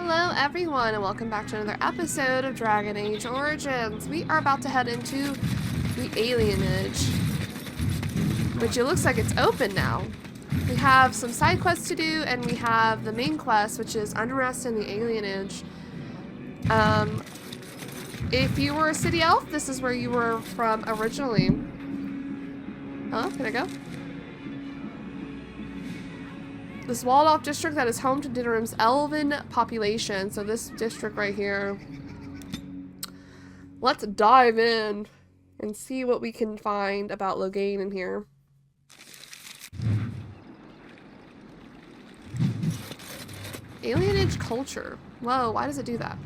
Hello everyone and welcome back to another episode of Dragon Age Origins. We are about to head into the Alienage, which it looks like it's open now. We have some side quests to do and we have the main quest, which is Unrest in the Alienage. If you were a city elf, this is where you were from originally. Oh, can I go? This walled-off district that is home to Dinnerum's elven population. So this district right here. Let's dive in and see what we can find about Loghain in here. Alienage culture. Whoa, why does it do that?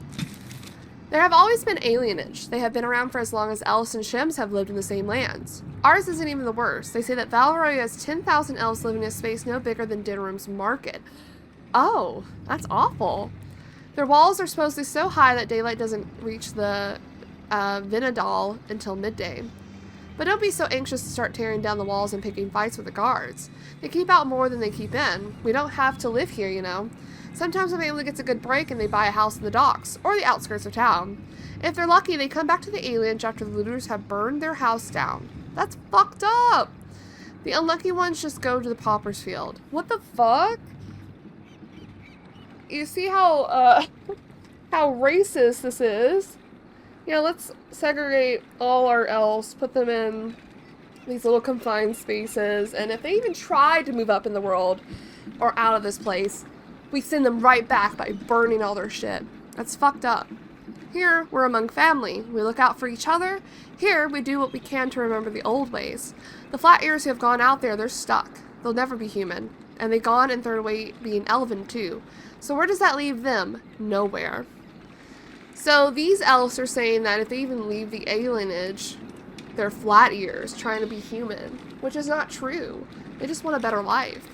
There have always been alienage. They have been around for as long as elves and shims have lived in the same lands. Ours isn't even the worst. They say that Valroy has 10,000 elves living in a space no bigger than Dinnerum's market. Oh, that's awful. Their walls are supposedly so high that daylight doesn't reach the Vinadal until midday. But don't be so anxious to start tearing down the walls and picking fights with the guards. They keep out more than they keep in. We don't have to live here, you know. Sometimes a family gets a good break and they buy a house in the docks, or the outskirts of town. If they're lucky, they come back to the Alienage after the looters have burned their house down. That's fucked up! The unlucky ones just go to the pauper's field. What the fuck? You see how, how racist this is? Yeah, let's segregate all our elves, put them in these little confined spaces, and if they even try to move up in the world, or out of this place, we send them right back by burning all their shit. That's fucked up. Here, we're among family. We look out for each other. Here, we do what we can to remember the old ways. The flat ears who have gone out there, they're stuck. They'll never be human. And they've gone in third way being elven too. So where does that leave them? Nowhere. So these elves are saying that if they even leave the alienage, they're flat ears trying to be human. Which is not true. They just want a better life.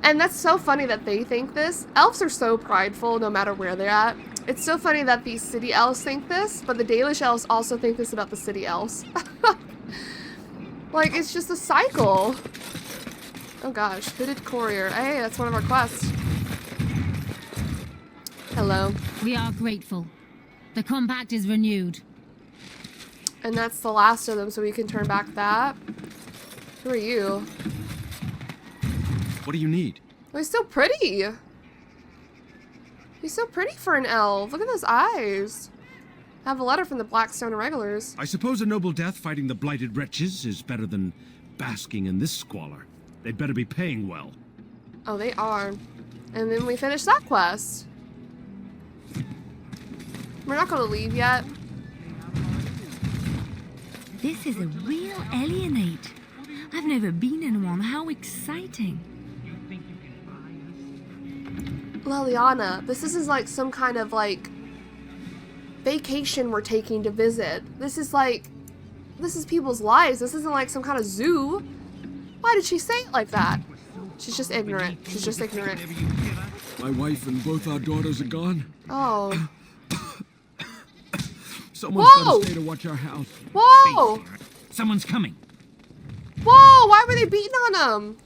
And that's so funny that they think this. Elves are so prideful no matter where they're at. It's so funny that these city elves think this, but the Dalish elves also think this about the city elves. Like, it's just a cycle. Oh gosh, hooded courier. Hey, that's one of our quests. Hello. We are grateful. The compact is renewed. And that's the last of them, so we can turn back that. Who are you? What do you need? Oh, he's so pretty. He's so pretty for an elf. Look at those eyes. I have a letter from the Blackstone Irregulars. I suppose a noble death fighting the blighted wretches is better than basking in this squalor. They'd better be paying well. Oh, they are. And then we finish that quest. We're not going to leave yet. This is a real alienate. I've never been in one. How exciting. Leliana, this isn't like some kind of like vacation we're taking to visit. This is people's lives. This isn't like some kind of zoo. Why did she say it like that? She's just ignorant. She's just ignorant. My wife and both our daughters are gone. Oh. Someone's got to stay to watch our house. Whoa! Someone's coming. Whoa! Why were they beating on him?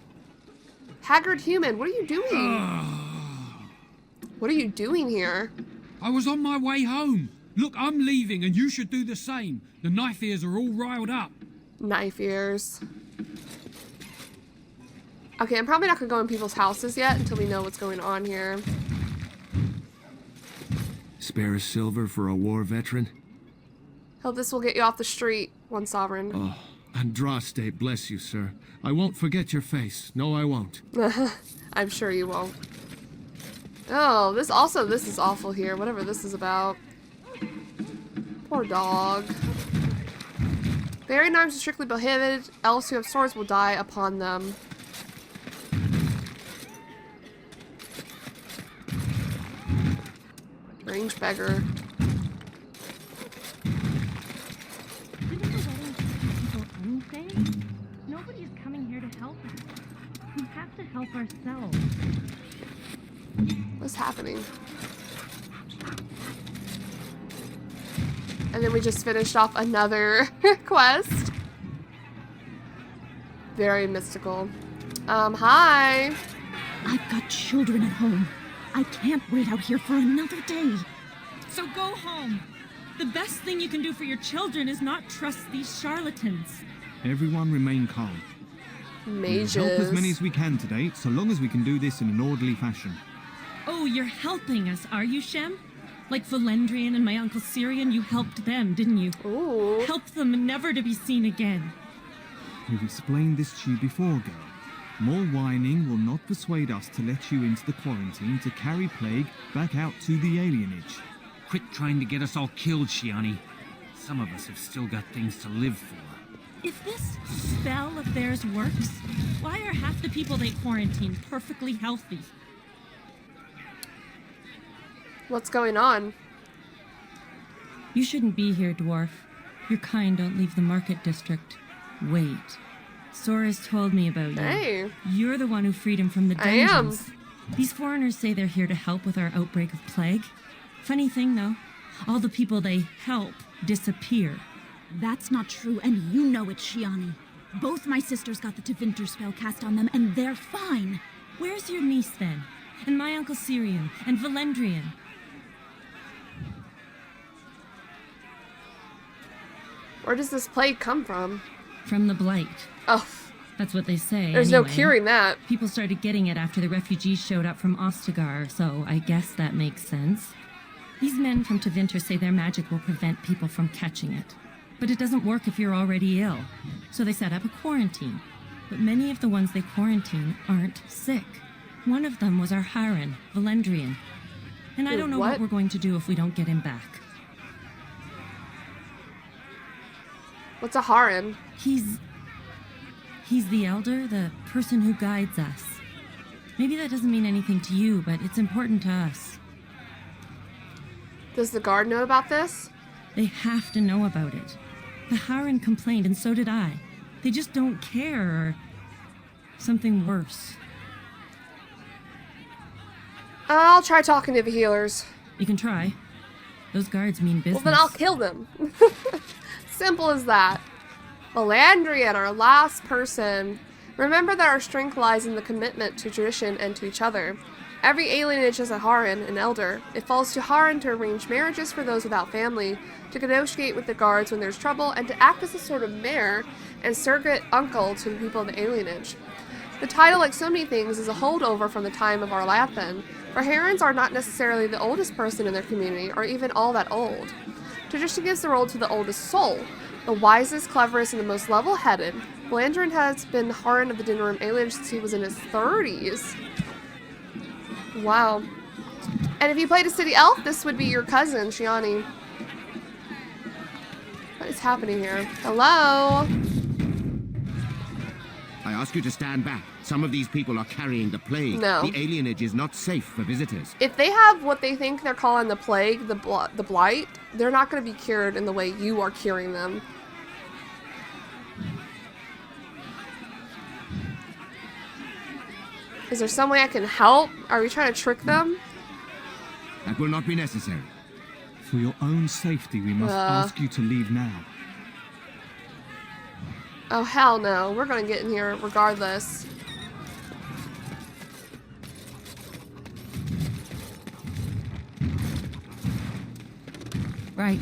Haggard human, what are you doing? What are you doing here? I was on my way home. Look, I'm leaving and you should do the same. The knife ears are all riled up. Knife ears. Okay, I'm probably not gonna go in people's houses yet until we know what's going on here. Spare a silver for a war veteran? Hope this will get you off the street, one sovereign. Oh, Andraste, bless you, sir. I won't forget your face. No, I won't. I'm sure you won't. Oh, this is awful here, whatever this is about. Poor dog. Bearing arms are strictly prohibited. Elves who have swords will die upon them. Range beggar. Nobody's coming here to help us. We have to help ourselves. What's happening? And then we just finished off another quest. Very mystical. Hi. I've got children at home. I can't wait out here for another day. So go home. The best thing you can do for your children is not trust these charlatans. Everyone remain calm. Mages. We'll help as many as we can today, so long as we can do this in an orderly fashion. Oh, you're helping us, are you, Shem? Like Valendrian and my Uncle Syrian, you helped them, didn't you? Ooh. Helped them never to be seen again. We've explained this to you before, girl. More whining will not persuade us to let you into the quarantine to carry plague back out to the alienage. Quit trying to get us all killed, Shiani. Some of us have still got things to live for. If this spell of theirs works, why are half the people they quarantine perfectly healthy? What's going on? You shouldn't be here, dwarf. Your kind don't leave the market district. Wait. Sora's told me about you. Hey. You're the one who freed him from the I am. dungeons. These foreigners say they're here to help with our outbreak of plague. Funny thing, though, all the people they help disappear. That's not true, and you know it, Shiani. Both my sisters got the Tevinter spell cast on them, and they're fine. Where's your niece, then? And my Uncle Syrian? And Valendrian? Where does this plague come from? From the Blight. Oh, That's what they say, there's no anyway. curing that. People started getting it after the refugees showed up from Ostagar, so I guess that makes sense. These men from Tevinter say their magic will prevent people from catching it. But it doesn't work if you're already ill. So they set up a quarantine. But many of the ones they quarantine aren't sick. One of them was our Haran, Valendrian. And I don't know what we're going to do if we don't get him back. What's a Haran? He's the elder, the person who guides us. Maybe that doesn't mean anything to you, but it's important to us. Does the guard know about this? They have to know about it. The Haran complained, and so did I. They just don't care, or something worse. I'll try talking to the healers. You can try. Those guards mean business. Well, then I'll kill them. Simple as that. Melandrian, our last person. Remember that our strength lies in the commitment to tradition and to each other. Every alienage has a Haran, an elder. It falls to Haran to arrange marriages for those without family, to negotiate with the guards when there's trouble, and to act as a sort of mayor and surrogate uncle to the people of the alienage. The title, like so many things, is a holdover from the time of our Lathan, for Harans are not necessarily the oldest person in their community, or even all that old. Tradition gives the role to the oldest soul, the wisest, cleverest, and the most level-headed. Blandrin has been Haran of the Dinner Room alienage since he was in his 30s. Wow. And if you played a city elf, this would be your cousin, Shiani. What is happening here? Hello? I ask you to stand back. Some of these people are carrying the plague. No. The alienage is not safe for visitors. If they have what they think they're calling the plague, the blight, they're not going to be cured in the way you are curing them. Is there some way I can help? Are we trying to trick them? That will not be necessary. For your own safety, we must ask you to leave now. Oh, hell no. We're going to get in here regardless. Right.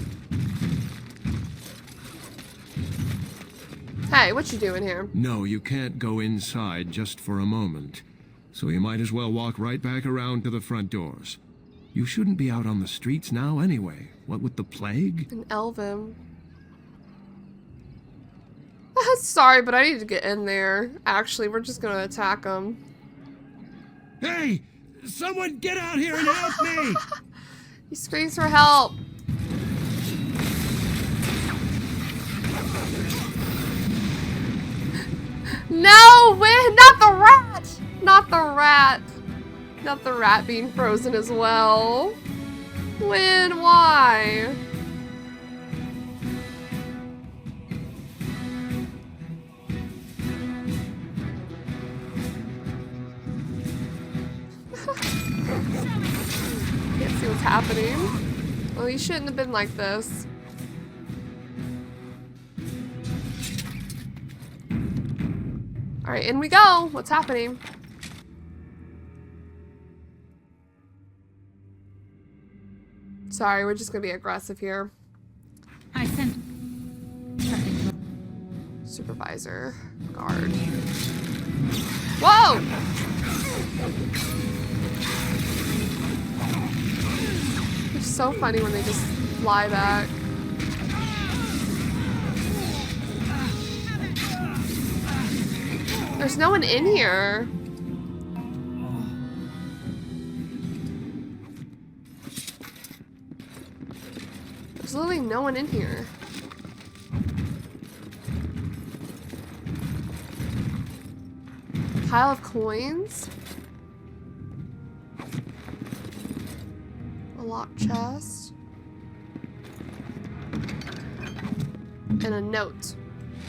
Hey, what you doing here? No, you can't go inside just for a moment. So you might as well walk right back around to the front doors. You shouldn't be out on the streets now anyway. What with the plague? An Elven. Sorry, but I need to get in there. Actually, we're just going to attack them. Hey! Someone get out here and help me! He screams for help. No, Win! Not the rat! Not the rat. Not the rat being frozen as well. Win, why? Can't see what's happening. Well, you shouldn't have been like this. Alright, in we go. What's happening? Sorry, we're just gonna be aggressive here. I sent. Supervisor. Guard. Whoa! It's so funny when they just fly back. There's no one in here. There's literally no one in here. Pile of coins. A locked chest. And a note.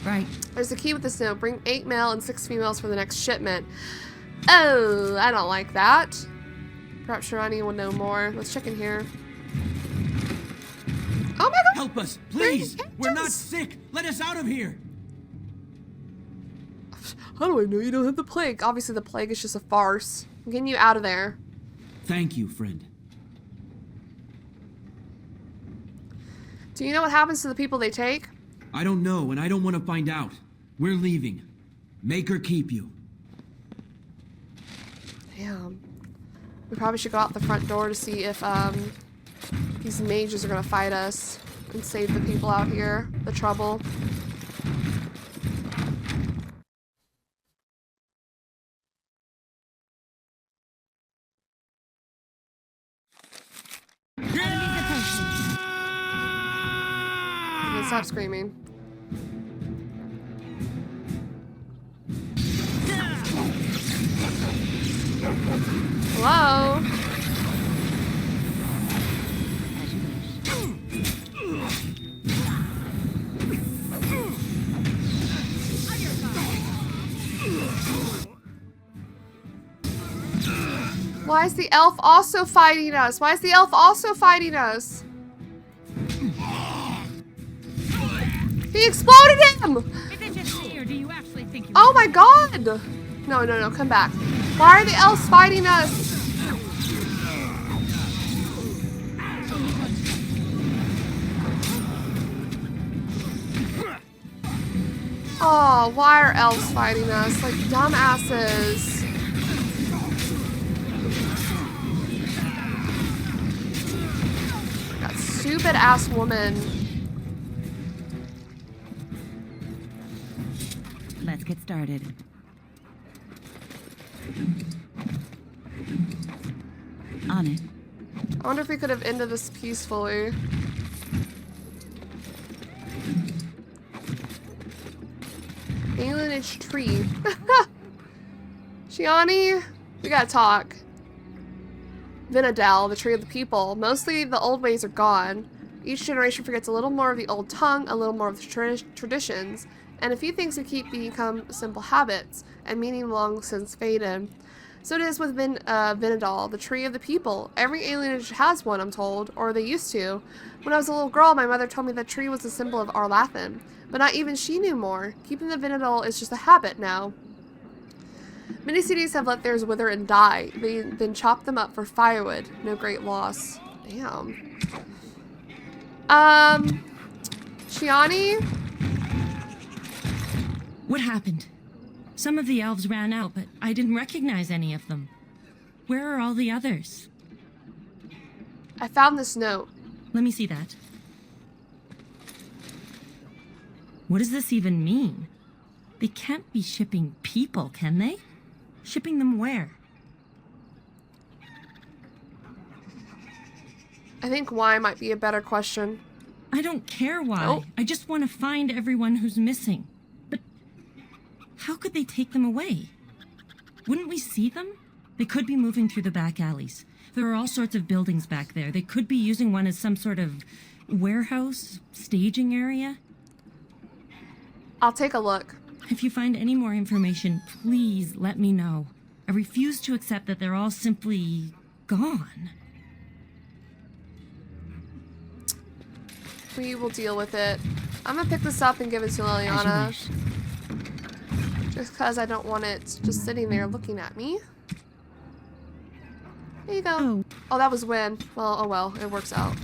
Right. There's a key with this note. Bring 8 male and 6 females for the next shipment. Oh, I don't like that. Perhaps Shirani will know more. Let's check in here. Oh my god! Help us, please! We're not sick! Let us out of here! How do I know you don't have the plague? Obviously the plague is just a farce. I'm getting you out of there. Thank you, friend. Do you know what happens to the people they take? I don't know, and I don't want to find out. We're leaving. Make her keep you. Damn. We probably should go out the front door to see if these mages are gonna fight us and save the people out here. The trouble. Okay, stop screaming. Hello? Why is the elf also fighting us? Why is the elf also fighting us? He exploded him! Is it just me, or do you actually think you? Oh my god! No, no, no, come back. Why are the elves fighting us? Oh, why are elves fighting us? Like dumbasses. That stupid ass woman. Let's get started. On it. I wonder if we could have ended this peacefully. Alienage tree. Shiani, we gotta talk. Vinadel, the tree of the people. Mostly the old ways are gone. Each generation forgets a little more of the old tongue, a little more of the traditions, and a few things we keep become simple habits, and meaning long since faded. So it is with Vinadel, the tree of the people. Every alienage has one, I'm told, or they used to. When I was a little girl, my mother told me that tree was a symbol of Arlathan, but not even she knew more. Keeping the Vinadel is just a habit now. Many cities have let theirs wither and die. They then chop them up for firewood. No great loss. Damn. Shiani? What happened? Some of the elves ran out, but I didn't recognize any of them. Where are all the others? I found this note. Let me see that. What does this even mean? They can't be shipping people, can they? Shipping them where? I think why might be a better question. I don't care why. Oh. I just want to find everyone who's missing. But how could they take them away? Wouldn't we see them? They could be moving through the back alleys. There are all sorts of buildings back there. They could be using one as some sort of warehouse, staging area. I'll take a look. If you find any more information, please let me know. I refuse to accept that they're all simply gone. We will deal with it. I'm gonna pick this up and give it to Liliana. Just because I don't want it just sitting there looking at me. There you go. Oh, that was win. Well, oh well, it works out.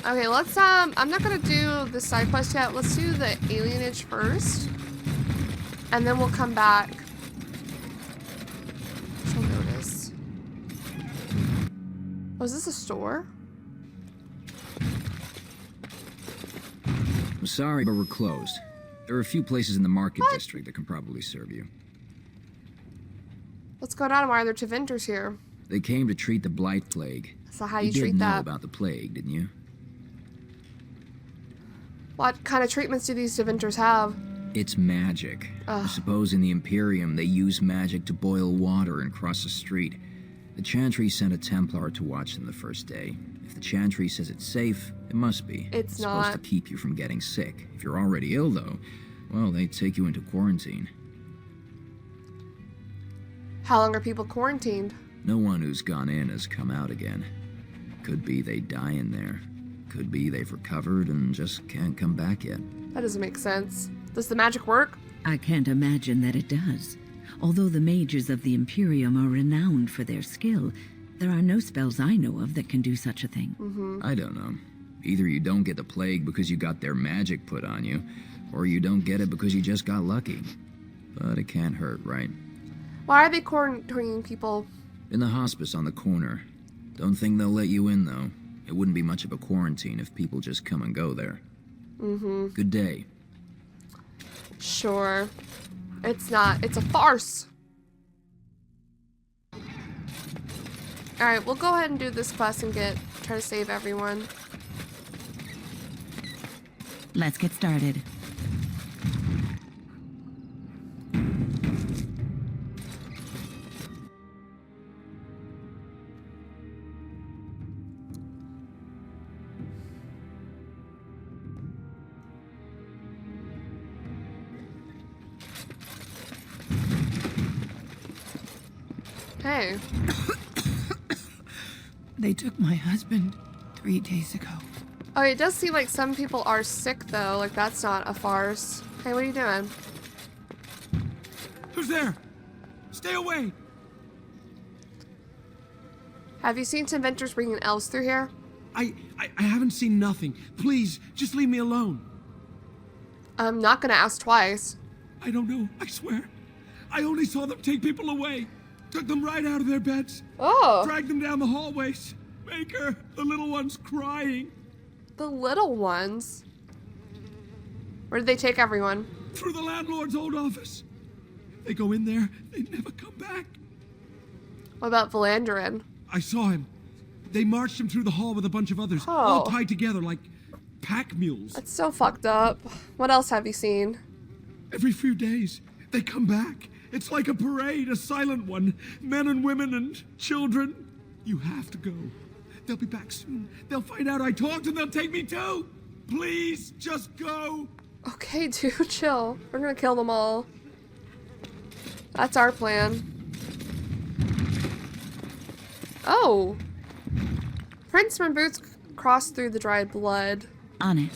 Okay, let's, I'm not gonna do the side quest yet. Let's do the alienage first. And then we'll come back. She'll notice. Oh, is this a store? I'm sorry, but we're closed. There are a few places in the market district that can probably serve you. What's going on? Why are there two vendors here? They came to treat the blight plague. So how you did treat know that? about the plague, didn't you? What kind of treatments do these vendors have? It's magic. I suppose in the Imperium they use magic to boil water and cross a street. The Chantry sent a Templar to watch them the first day. If the Chantry says it's safe, it must be. It's supposed not. to keep you from getting sick. If you're already ill, though, well, they take you into quarantine. How long are people quarantined? No one who's gone in has come out again. Could be they die in there. Could be they've recovered and just can't come back yet. That doesn't make sense. Does the magic work? I can't imagine that it does. Although the mages of the Imperium are renowned for their skill, there are no spells I know of that can do such a thing. I don't know. Either you don't get the plague because you got their magic put on you, or you don't get it because you just got lucky. But it can't hurt, right? Why are they quarantining people? In the hospice on the corner. Don't think they'll let you in, though. It wouldn't be much of a quarantine if people just come and go there. Good day. Sure. It's not. It's a farce. Alright, we'll go ahead and do this quest and try to save everyone. Let's get started. Hey. They took my husband 3 days ago. Oh, it does seem like some people are sick, though. Like, that's not a farce. Hey, what are you doing? Who's there? Stay away! Have you seen some vendors bringing elves through here? I haven't seen nothing. Please, just leave me alone. I'm not gonna ask twice. I don't know, I swear. I only saw them take people away. Took them right out of their beds. Oh. Dragged them down the hallways. Maker, the little one's crying. The little ones? Where did they take everyone? Through the landlord's old office. They go in there, they never come back. What about Valandrin? I saw him. They marched him through the hall with a bunch of others, all tied together like pack mules. That's so fucked up. What else have you seen? Every few days, they come back. It's like a parade, a silent one. Men and women and children. You have to go. They'll be back soon. They'll find out I talked and they'll take me too. Please, just go. Okay, dude, chill. We're gonna kill them all. That's our plan. Oh. Prints from boots crossed through the dried blood. On it.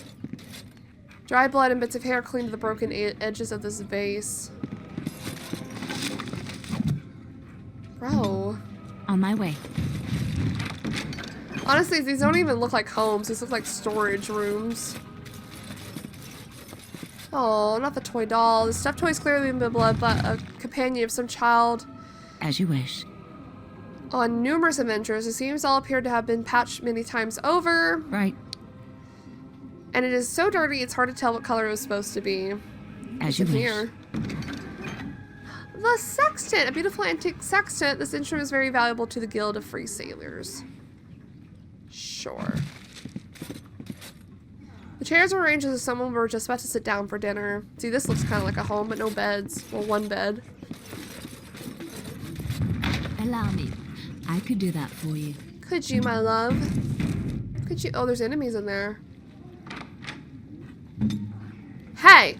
Dried blood and bits of hair cling to the broken edges of this vase. Bro. On my way. Honestly, these don't even look like homes. These look like storage rooms. Oh, not the toy doll. The stuffed toy is clearly in the blood, but a companion of some child. As you wish. On numerous adventures, the seams all appear to have been patched many times over. Right. And it is so dirty, it's hard to tell what color it was supposed to be. As you wish. Here. The sextant! A beautiful antique sextant. This instrument is very valuable to the Guild of Free Sailors. Sure. The chairs were arranged as if someone were just about to sit down for dinner. See, this looks kind of like a home, but no beds. Well, one bed. Allow me. I could do that for you. Could you, my love? Could you? Oh, there's enemies in there. Hey!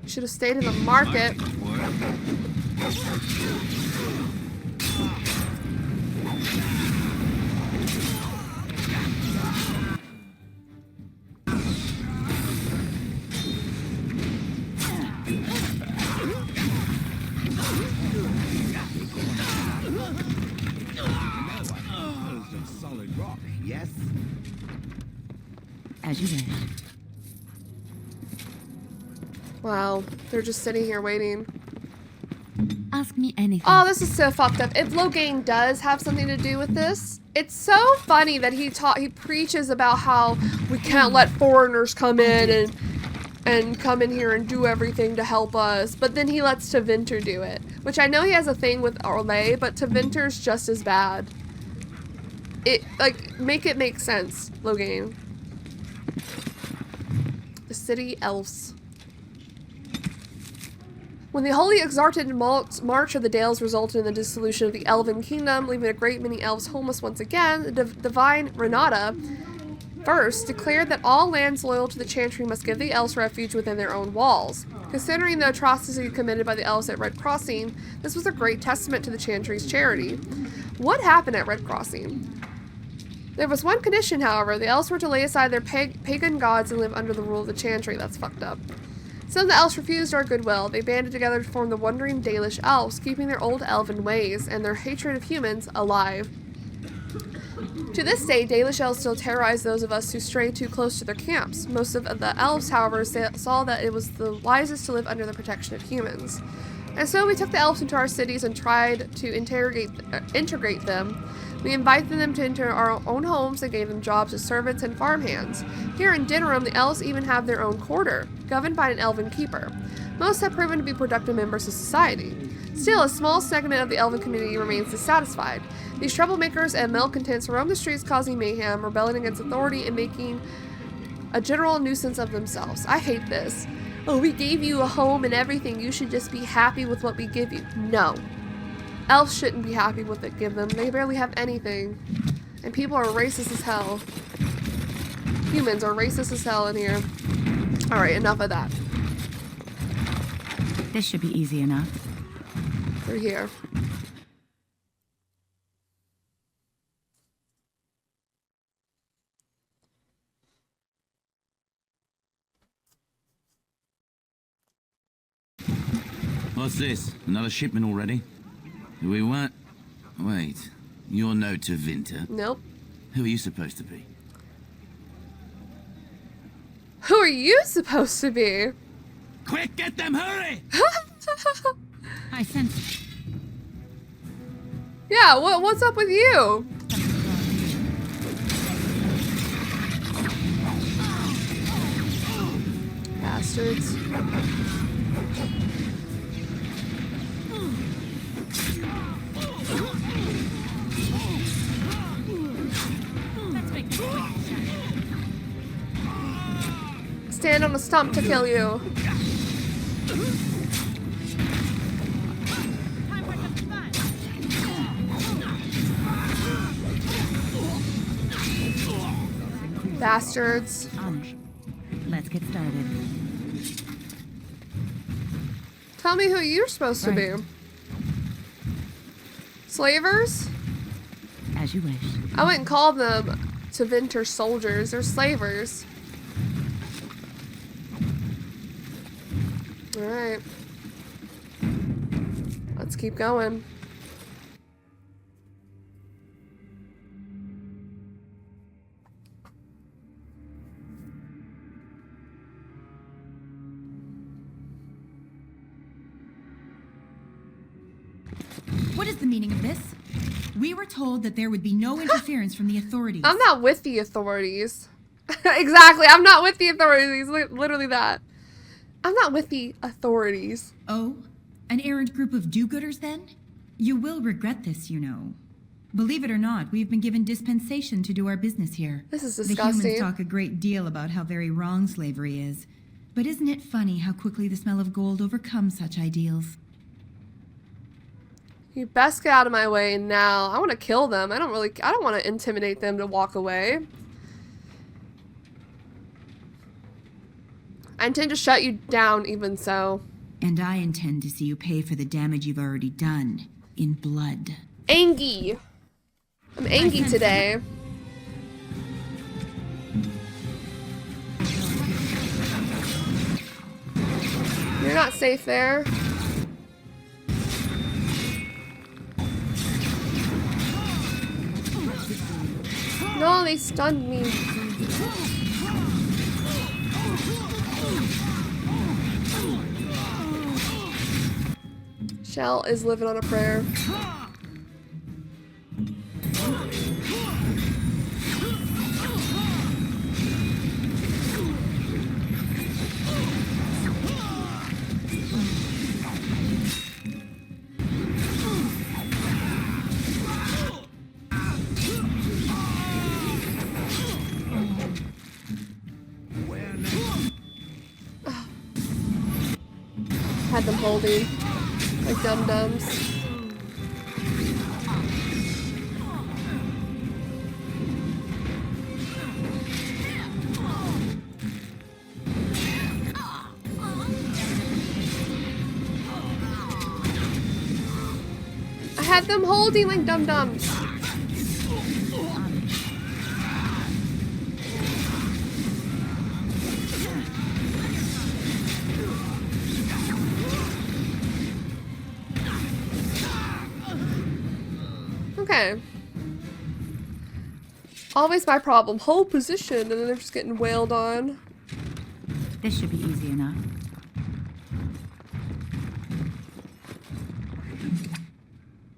Should have stayed in the market. solid rock, yes? As you wish. Wow, they're just sitting here waiting. Ask me anything. Oh, this is so fucked up. If Logain does have something to do with this, it's so funny that he preaches about how we can't let foreigners come in and come in here and do everything to help us, but then he lets Tevinter do it, which I know he has a thing with Orlais, but Tevinter's just as bad. Make it make sense, Logain. The city elves. When the holy exalted march of the Dales resulted in the dissolution of the Elven kingdom, leaving a great many elves homeless once again, the divine Renata first declared that all lands loyal to the Chantry must give the elves refuge within their own walls. Considering the atrocity committed by the elves at Red Crossing, this was a great testament to the Chantry's charity. What happened at Red Crossing? There was one condition, however. The elves were to lay aside their pagan gods and live under the rule of the Chantry. That's fucked up. Some of the elves refused our goodwill. They banded together to form the Wandering Dalish Elves, keeping their old elven ways and their hatred of humans alive. To this day, Dalish elves still terrorize those of us who stray too close to their camps. Most of the elves, however, saw that it was the wisest to live under the protection of humans. And so we took the elves into our cities and tried to integrate them. We invited them to enter our own homes and gave them jobs as servants and farmhands. Here in Dinnerum, the elves even have their own quarter, governed by an elven keeper. Most have proven to be productive members of society. Still, a small segment of the elven community remains dissatisfied. These troublemakers and malcontents roam the streets causing mayhem, rebelling against authority, and making a general nuisance of themselves. I hate this. Oh, we gave you a home and everything. You should just be happy with what we give you. No. Elves shouldn't be happy with what we give them. They barely have anything. And people are racist as hell. Humans are racist as hell in here. Alright, enough of that. This should be easy enough. Through here. What's this? Another shipment already? We weren't... Wait. You're no Tevinter. Nope. Who are you supposed to be? Who are you supposed to be? Quick, get them, hurry! I sense... Yeah, what's up with you? Bastards. Stand on a stump to kill you. Bastards. Let's get started. Tell me who you're supposed to be. Slavers? As you wish. I wouldn't call them Tevinter soldiers. They're slavers. Alright. Let's keep going. What is the meaning of this? We were told that there would be no interference from the authorities. I'm not with the authorities. Exactly, I'm not with the authorities. Literally that. I'm not with the authorities. Oh? An errant group of do-gooders, then? You will regret this, you know. Believe it or not, we've been given dispensation to do our business here. This is The disgusting. humans talk a great deal about how very wrong slavery is. But isn't it funny how quickly the smell of gold overcomes such ideals? You best get out of my way now. I want to kill them. I don't want to intimidate them to walk away. I intend to shut you down even so. And I intend to see you pay for the damage you've already done in blood. Angie. I'm Angie today. You're not safe there. Oh, they stunned me. Shell is living on a prayer. Had them holding like dum-dums. I had them holding like dum-dums. Okay. Always my problem. Hold position and then they're just getting wailed on. This should be easy enough.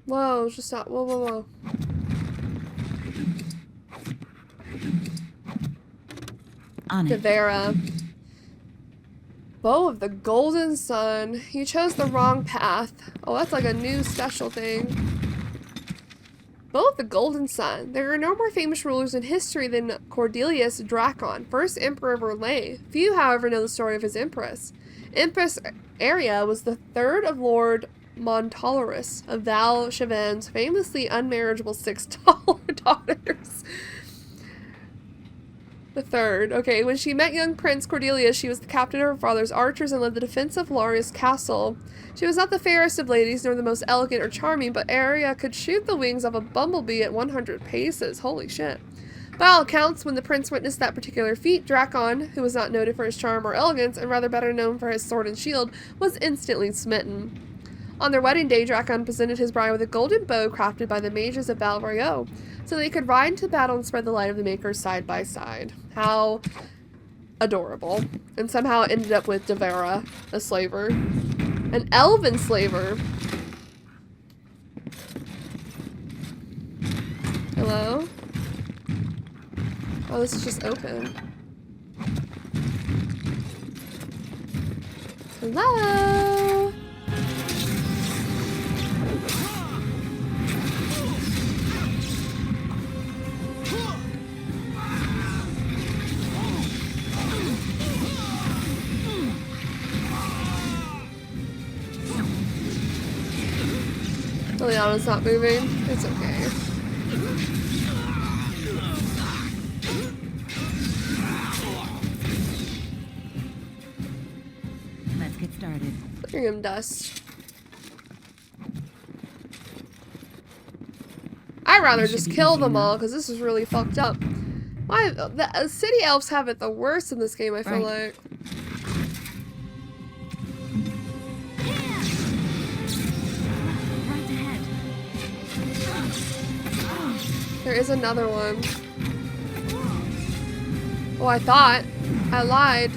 Whoa, just stop. Whoa, whoa, whoa. On it. Devera. Bow of the Golden Sun. You chose the wrong path. Oh, that's like a new special thing. Bow of the Golden Sun. There are no more famous rulers in history than Cordelius Drakon, first emperor of Orlais. Few, however, know the story of his empress. Empress Aria was the third of Lord Montalorus of Val Cheven's famously unmarriageable 6 daughters. The third. Okay, when she met young Prince Cordelius, she was the captain of her father's archers and led the defense of Larius Castle. She was not the fairest of ladies, nor the most elegant or charming, but Aria could shoot the wings of a bumblebee at 100 paces. Holy shit. By all accounts, when the prince witnessed that particular feat, Drakon, who was not noted for his charm or elegance, and rather better known for his sword and shield, was instantly smitten. On their wedding day, Drakon presented his bride with a golden bow crafted by the mages of Val Royeaux, so they could ride into battle and spread the light of the Makers side by side. How adorable. And somehow it ended up with Devera, a slaver. An elven slaver. Hello? Oh, this is just open. Hello? Liliana's not moving. It's okay. Let's get started. Bring him dust. I'd rather just kill them all because this is really fucked up. Why the city elves have it the worst in this game, I feel like. There is another one. Oh, I thought. I lied.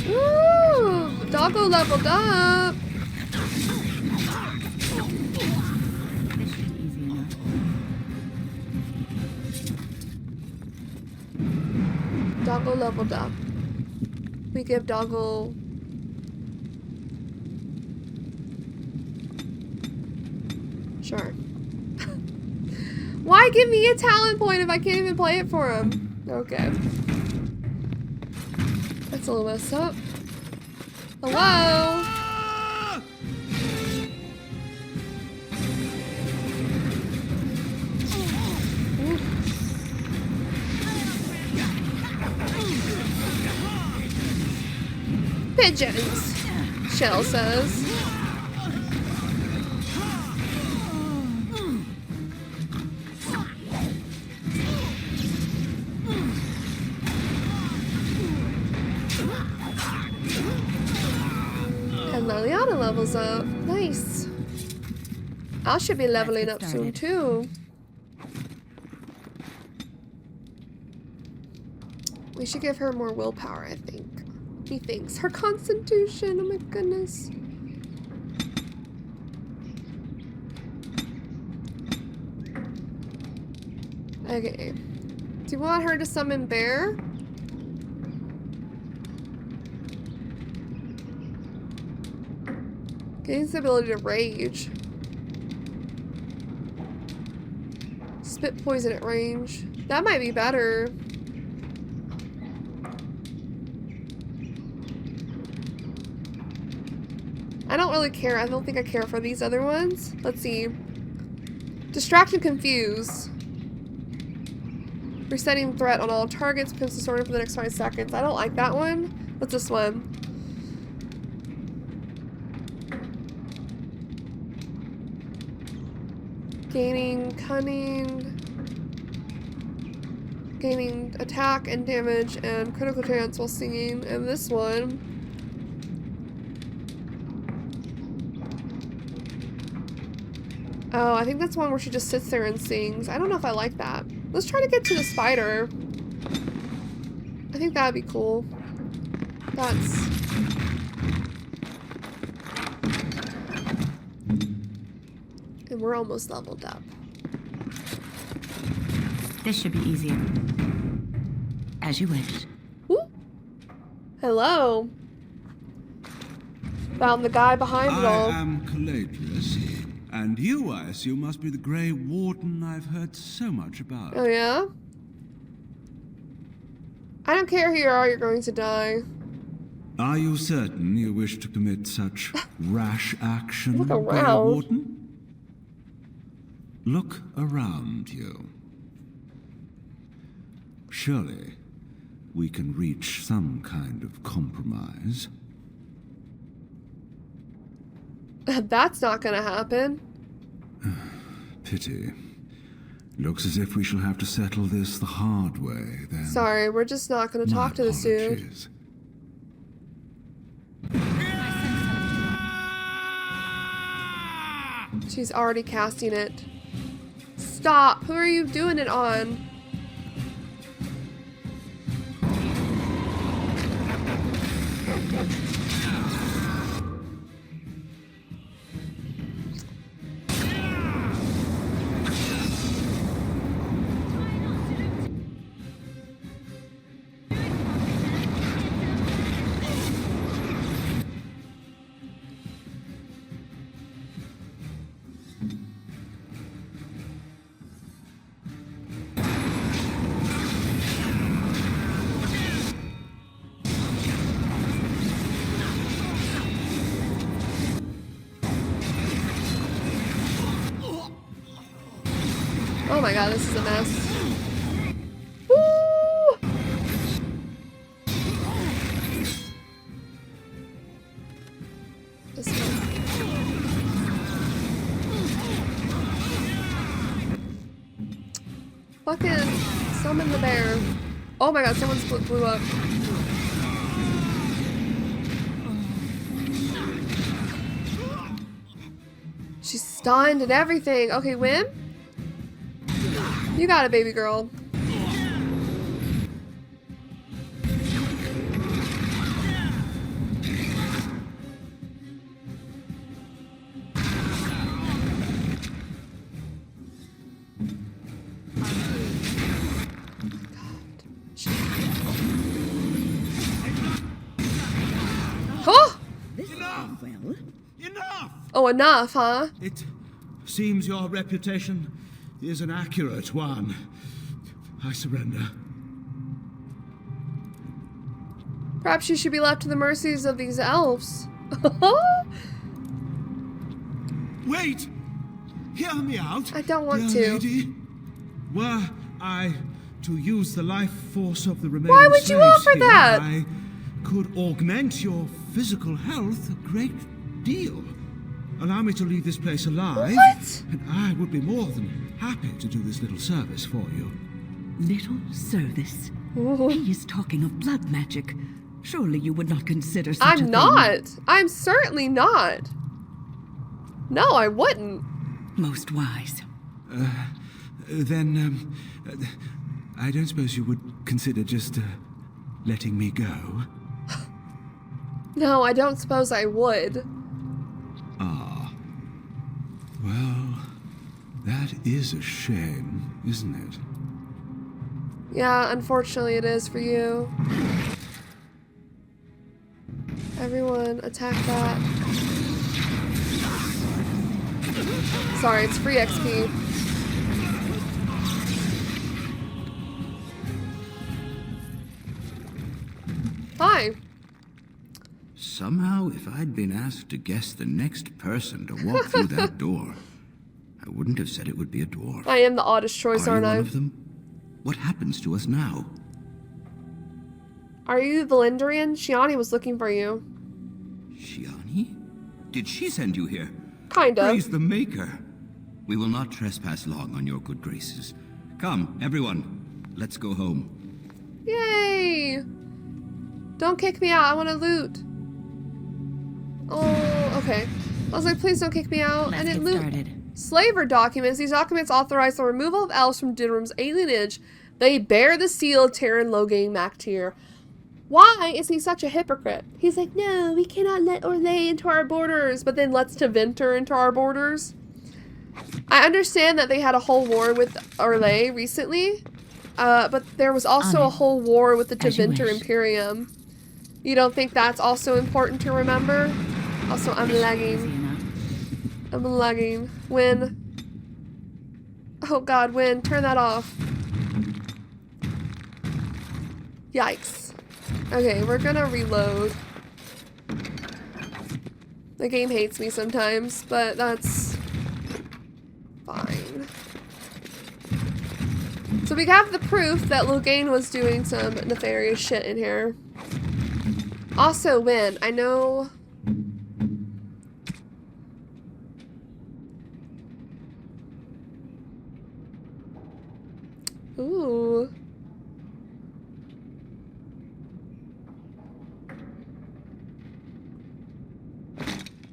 Ooh, Doggo leveled up. Doggo leveled up. We give Doggo... Sure. Why give me a talent point if I can't even play it for him? Okay. That's a little messed up. Hello? Pigeons, Shell says. And Liliana levels up. Nice. I should be leveling up soon too. We should give her more willpower, I think. He thinks. Her constitution, oh my goodness. Okay. Do you want her to summon Bear? Gains the ability to rage. Spit poison at range. That might be better. I don't really care. I don't think I care for these other ones. Let's see. Distract and confuse. Resetting threat on all targets. Becomes distorted for the next 5 seconds. I don't like that one. What's this one? Gaining cunning. Gaining attack and damage and critical chance while singing. And this one. Oh, I think that's one where she just sits there and sings. I don't know if I like that. Let's try to get to the spider. I think that'd be cool. That's... And we're almost leveled up. This should be easier. As you wish. Woo. Hello. Found the guy behind it all. I am Caladrius, and you, I assume, must be the Grey Warden I've heard so much about. Oh, yeah? I don't care who you are, you're going to die. Are you certain you wish to commit such rash action, Look Grey around. Warden? Look around you. Surely, we can reach some kind of compromise. That's not gonna happen. Pity. Looks as if we shall have to settle this the hard way, then. Sorry, we're just not gonna talk to this dude. She's already casting it. Stop! Who are you doing it on? Oh my god, this is a mess. Woo! This one. Fucking summon the bear. Oh my god, someone blew up. She's stunned and everything. Okay, Wim? You got it, baby girl. Oh! Enough! Oh, enough, huh? It seems your reputation is an accurate one. I surrender. Perhaps you should be left to the mercies of these elves. Wait! Hear me out. I don't want dear to. Lady. Were I to use the life force of the remaining Why would you slaves offer here, that? I could augment your physical health a great deal. Allow me to leave this place alive. What? And I would be more than happy to do this little service for you. Little service? He is talking of blood magic. Surely you would not consider such a I'm thing. not. I'm certainly not. No, I wouldn't. Most wise. Then, I don't suppose you would consider just letting me go? No, I don't suppose I would. Ah. Well, that is a shame, isn't it? Yeah, unfortunately it is for you. Everyone, attack that. Sorry, it's free XP. Hi. Somehow, if I'd been asked to guess the next person to walk through that door, I wouldn't have said it would be a dwarf. I am the oddest choice, Are aren't you I? one of them? What happens to us now? Are you the Lindrian? Shiani was looking for you. Shiani? Did she send you here? Kind of. Praise the Maker. We will not trespass long on your good graces. Come, everyone. Let's go home. Yay! Don't kick me out. I want to loot. Oh, okay. I was like, please don't kick me out. Let's I didn't get loot. started. Slaver documents. These documents authorize the removal of elves from Dinram's alienage. They bear the seal of Terran Logain Maktir. Why is he such a hypocrite? He's like, no, we cannot let Orlais into our borders, but then lets Tevinter into our borders. I understand that they had a whole war with Orlais recently, but there was also a whole war with the Tevinter Imperium. You don't think that's also important to remember? Also, I'm lagging. I'm lagging. Win. Oh god, Win. Turn that off. Yikes. Okay, we're gonna reload. The game hates me sometimes, but that's fine. So we have the proof that Logain was doing some nefarious shit in here. Also, Win, I know... Ooh.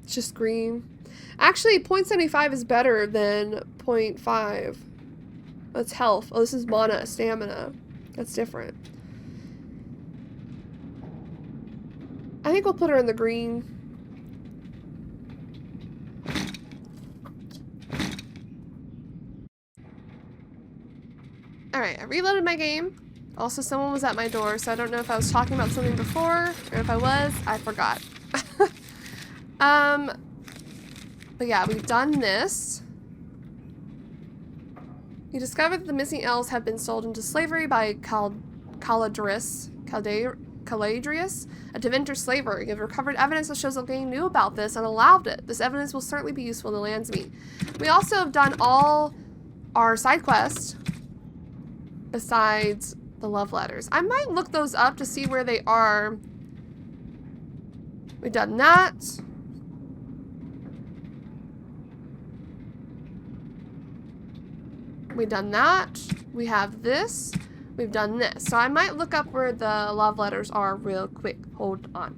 It's just green. Actually, 0.75 is better than 0.5. That's health. Oh, this is mana, stamina. That's different. I think we'll put her in the green. Alright, I reloaded my game. Also, someone was at my door, so I don't know if I was talking about something before, or if I was, I forgot. But yeah, we've done this. You discovered that the missing elves have been sold into slavery by Caladrius, a Tevinter slaver. You've recovered evidence that shows Logain knew about this and allowed it. This evidence will certainly be useful to Landsmeet. We also have done all our side quests besides the love letters. I might look those up to see where they are. We've done that. We've done that. We have this. We've done this. So I might look up where the love letters are real quick. Hold on.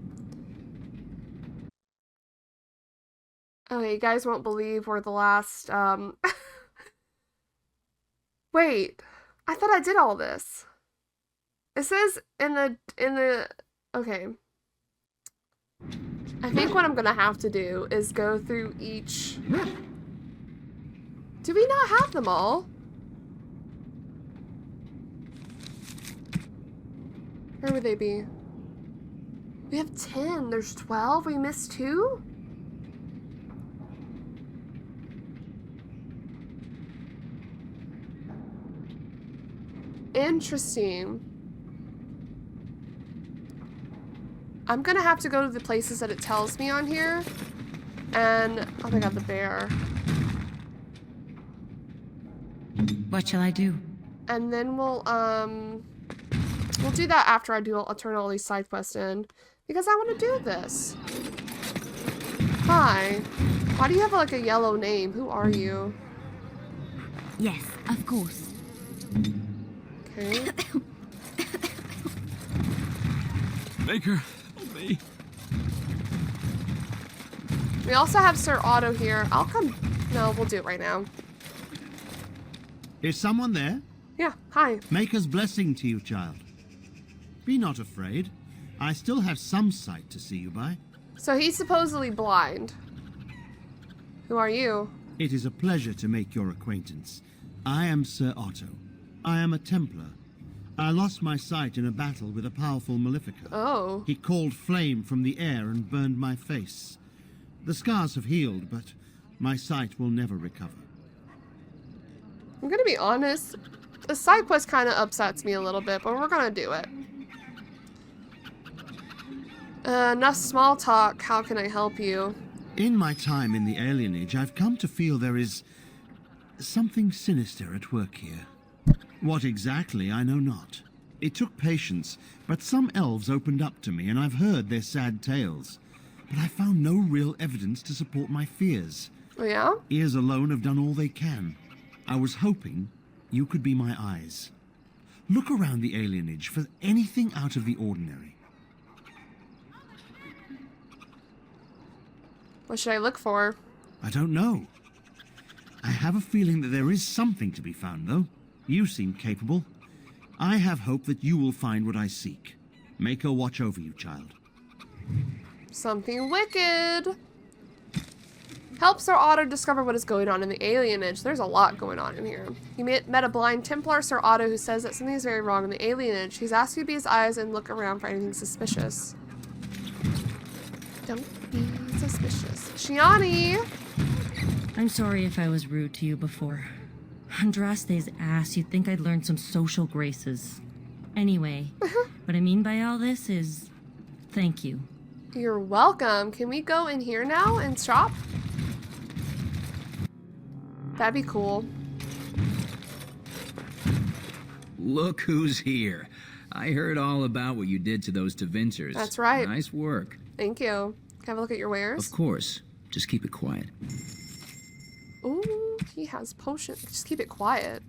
Okay, you guys won't believe we're the last, Wait. I thought I did all this. It says in the... Okay. I think what I'm gonna have to do is go through each... Do we not have them all? Where would they be? We have 10. There's 12. We missed 2? Interesting. I'm gonna have to go to the places that it tells me on here. And, oh my god, the bear. What shall I do? And then we'll do that after I'll turn all these side quests in. Because I want to do this. Hi. Why do you have like a yellow name? Who are you? Yes, of course. Okay. Maker, help me. We also have Sir Otto here. I'll come. No, we'll do it right now. Is someone there? Yeah, hi. Maker's blessing to you, child. Be not afraid. I still have some sight to see you by. So he's supposedly blind. Who are you? It is a pleasure to make your acquaintance. I am Sir Otto. I am a Templar. I lost my sight in a battle with a powerful Malefica. Oh. He called flame from the air and burned my face. The scars have healed, but my sight will never recover. I'm gonna be honest. The side quest kind of upsets me a little bit, but we're gonna do it. Enough small talk. How can I help you? In my time in the Alienage, I've come to feel there is something sinister at work here. What exactly, I know not. It took patience, but some elves opened up to me, and I've heard their sad tales. But I found no real evidence to support my fears. Oh, yeah? Ears alone have done all they can. I was hoping you could be my eyes. Look around the Alienage for anything out of the ordinary. What should I look for? I don't know. I have a feeling that there is something to be found, though. You seem capable. I have hope that you will find what I seek. Maker watch over you, child. Something wicked. Help Sir Otto discover what is going on in the Alienage. There's a lot going on in here. He met a blind Templar, Sir Otto, who says that something is very wrong in the Alienage. He's asked you to be his eyes and look around for anything suspicious. Don't be suspicious. Shiani! I'm sorry if I was rude to you before. Andraste's ass, you'd think I'd learned some social graces. Anyway, what I mean by all this is thank you. You're welcome. Can we go in here now and shop? That'd be cool. Look who's here. I heard all about what you did to those Tevinters. That's right. Nice work. Thank you. Can I have a look at your wares? Of course. Just keep it quiet. Ooh, he has potions. Just keep it quiet.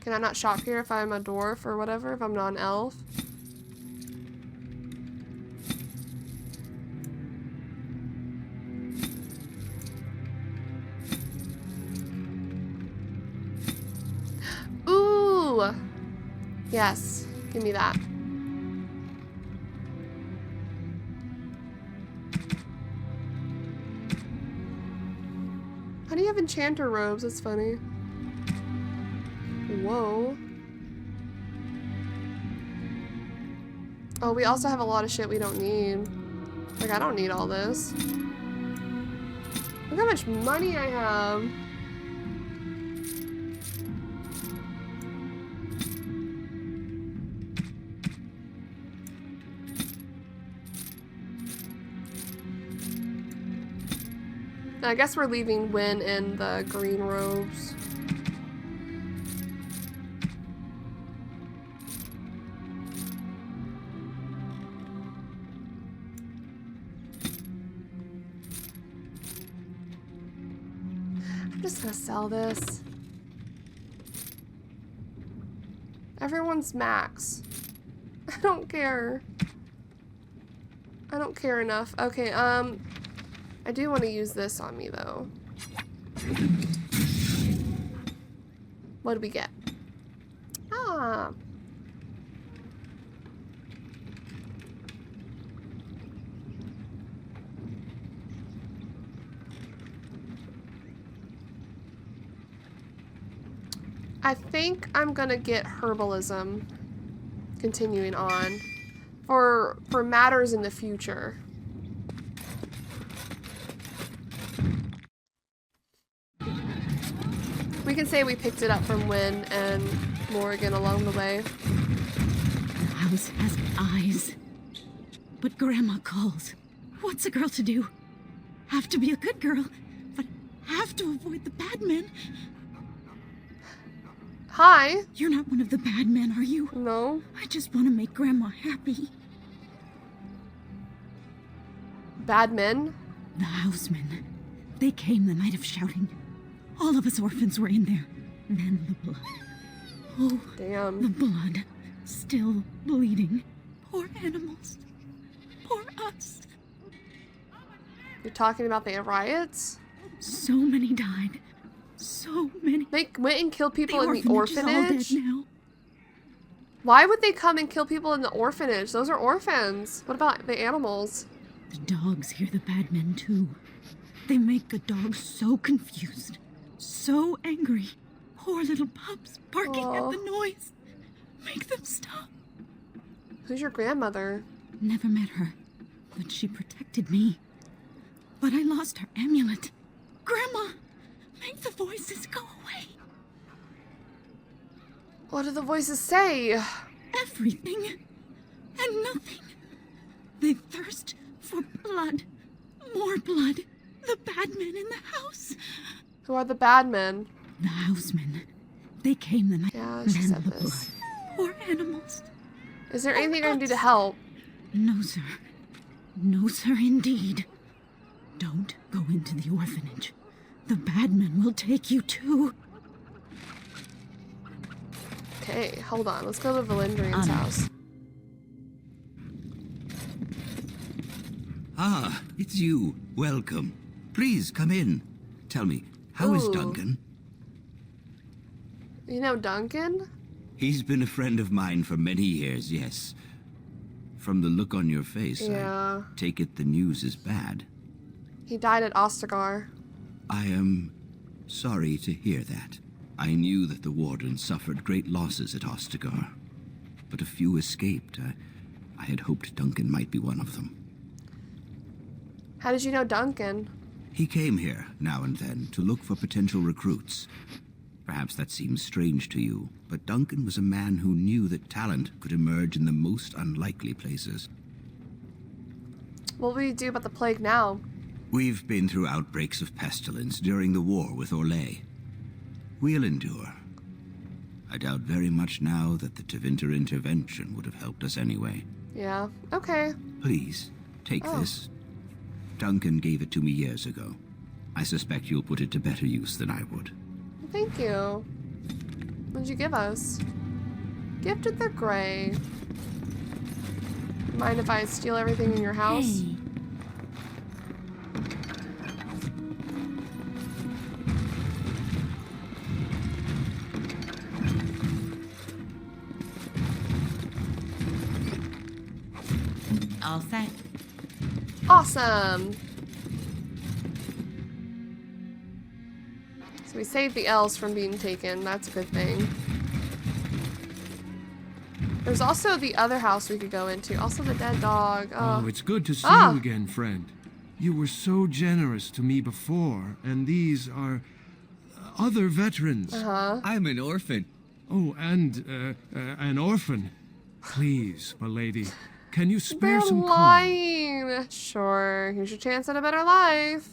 Can I not shop here if I'm a dwarf or whatever, if I'm not an elf? Ooh! Yes, give me that. How do you have enchanter robes? That's funny. Whoa. Oh, we also have a lot of shit we don't need. Like, I don't need all this. Look how much money I have. I guess we're leaving Wynn in the green robes. I'm just gonna sell this. Everyone's max. I don't care. I don't care enough. Okay, I do want to use this on me, though. What do we get? Ah. I think I'm gonna get herbalism. Continuing on. For matters in the future. We can say we picked it up from Wynn and Morrigan along the way. The house has eyes. But Grandma calls. What's a girl to do? Have to be a good girl, but have to avoid the bad men. Hi. You're not one of the bad men, are you? No. I just want to make Grandma happy. Bad men? The housemen. They came the night of shouting. All of us orphans were in there. Then the blood. Oh, damn. The blood. Still bleeding. Poor animals. You're talking about the riots? So many died. So many. They went and killed people in the orphanage is all orphanage? dead now. Why would they come and kill people in the orphanage? Those are orphans. What about the animals? The dogs hear the bad men too. They make the dogs so confused, so angry. Poor little pups barking at the noise. Make them stop. Who's your grandmother? Never met her, but she protected me. But I lost her amulet. Grandma, make the voices go away. What do the voices say? Everything and nothing. They thirst for blood. More blood. The bad men in the house. Who are the bad men? The housemen. They came the night. Yeah, she said this. Poor animals. Is there anything I can do to help? No, sir. No, sir, indeed. Don't go into the orphanage. The bad men will take you too. Okay, hold on. Let's go to Valendrian's house. Ah, it's you. Welcome. Please come in. Tell me, how is Ooh. Duncan? You know Duncan? He's been a friend of mine for many years, yes. From the look on your face, Yeah. I take it the news is bad. He died at Ostagar. I am sorry to hear that. I knew that the Warden suffered great losses at Ostagar, but a few escaped. I had hoped Duncan might be one of them. How did you know Duncan? He came here now and then to look for potential recruits. Perhaps that seems strange to you, but Duncan was a man who knew that talent could emerge in the most unlikely places. What will you do about the plague now? We've been through outbreaks of pestilence during the war with Orlais. We'll endure. I doubt very much now that the Tevinter intervention would have helped us anyway. Yeah, okay. Please, take this. Duncan gave it to me years ago. I suspect you'll put it to better use than I would. Thank you. What did you give us? Gifted the Grey. Mind if I steal everything in your house? Hey. All set. Awesome! So we saved the elves from being taken. That's a good thing. There's also the other house we could go into. Also the dead dog. Oh, it's good to see you again, friend. You were so generous to me before, and these are other veterans. I'm an orphan. Oh, and an orphan. Please, my lady, can you spare They're some coin? lying. Sure. Here's your chance at a better life.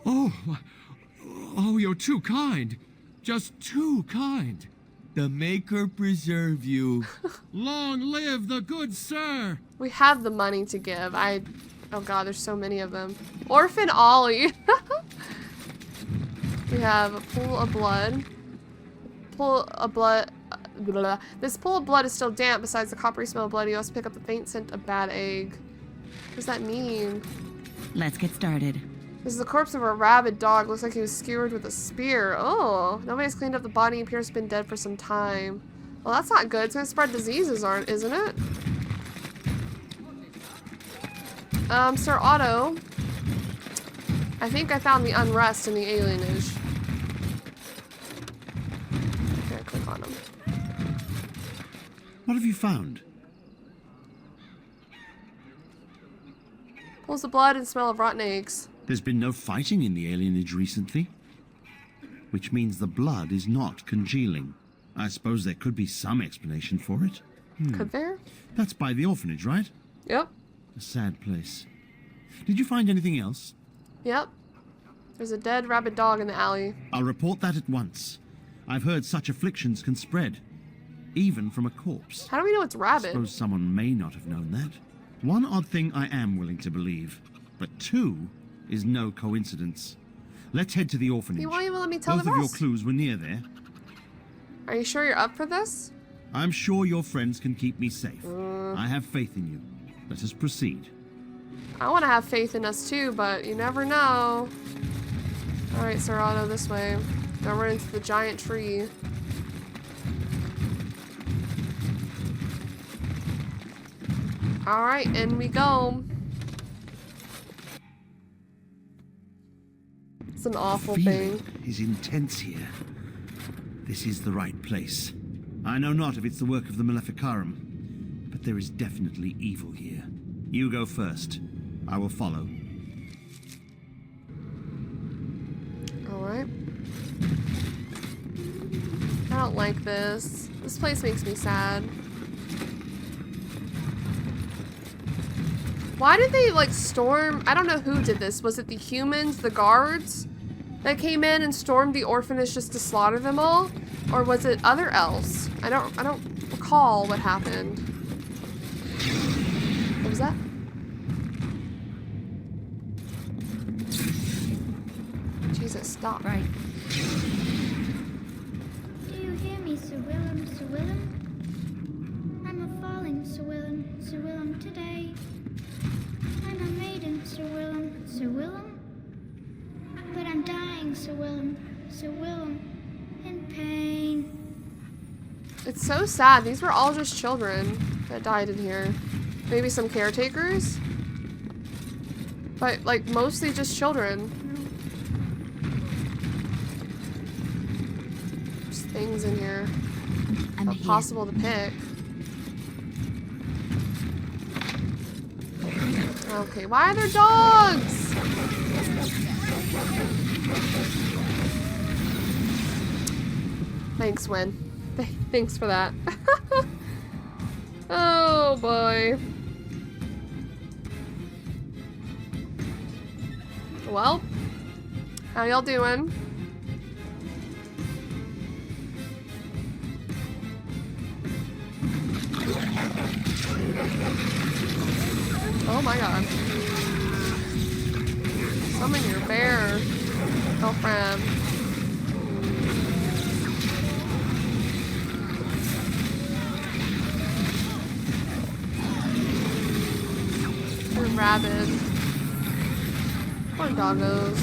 Oh, you're too kind. Just too kind. The Maker preserve you. Long live the good sir. We have the money to give. Oh god, there's so many of them. Orphan Ollie. We have a pool of blood. This pool of blood is still damp. Besides the coppery smell of blood, you also pick up the faint scent of bad egg. What does that mean? Let's get started. This is the corpse of a rabid dog. Looks like he was skewered with a spear. Oh, nobody's cleaned up the body. It appears to have been dead for some time. Well, that's not good. It's gonna spread diseases, isn't it? Sir Otto. I think I found the unrest in the alienage. Okay, click on him. What have you found? Pools of blood and smell of rotten eggs. There's been no fighting in the alienage recently, which means the blood is not congealing. I suppose there could be some explanation for it. Could there? That's by the orphanage, right? Yep. A sad place. Did you find anything else? Yep. There's a dead rabid dog in the alley. I'll report that at once. I've heard such afflictions can spread, even from a corpse. How do we know it's rabid? Suppose someone may not have known that. One odd thing I am willing to believe, but two is no coincidence. Let's head to the orphanage. You won't even let me tell Both the of your rest. clues were near there. Are you sure you're up for this? I'm sure your friends can keep me safe. I have faith in you. Let us proceed. I want to have faith in us too, but you never know. Alright, Serrano, this way. Now we're into the giant tree. Alright, in we go. It's an awful thing. Is intense here. This is the right place. I know not if it's the work of the Maleficarum, but there is definitely evil here. You go first. I will follow. Alright. I don't like this. This place makes me sad. Why did they, like, storm? I don't know who did this. Was it the humans, the guards, that came in and stormed the orphanage just to slaughter them all? Or was it other elves? I don't recall what happened. What was that? Jesus, stop. Right. Do you hear me, Sir Willem, Sir Willem? I'm a falling Sir Willem, Sir Willem today. I'm a maiden, Sir Willem, Sir Willem. But I'm dying, Sir Willem, Sir Willem, in pain. It's so sad. These were all just children that died in here. Maybe some caretakers? But, like, mostly just children. There's things in here. Not possible to pick. Okay, why are there dogs? Thanks, Win. Thanks for that. Oh boy. Well, how y'all doing? Oh my god. Summon your bear, girlfriend. They're rabid. Poor doggos.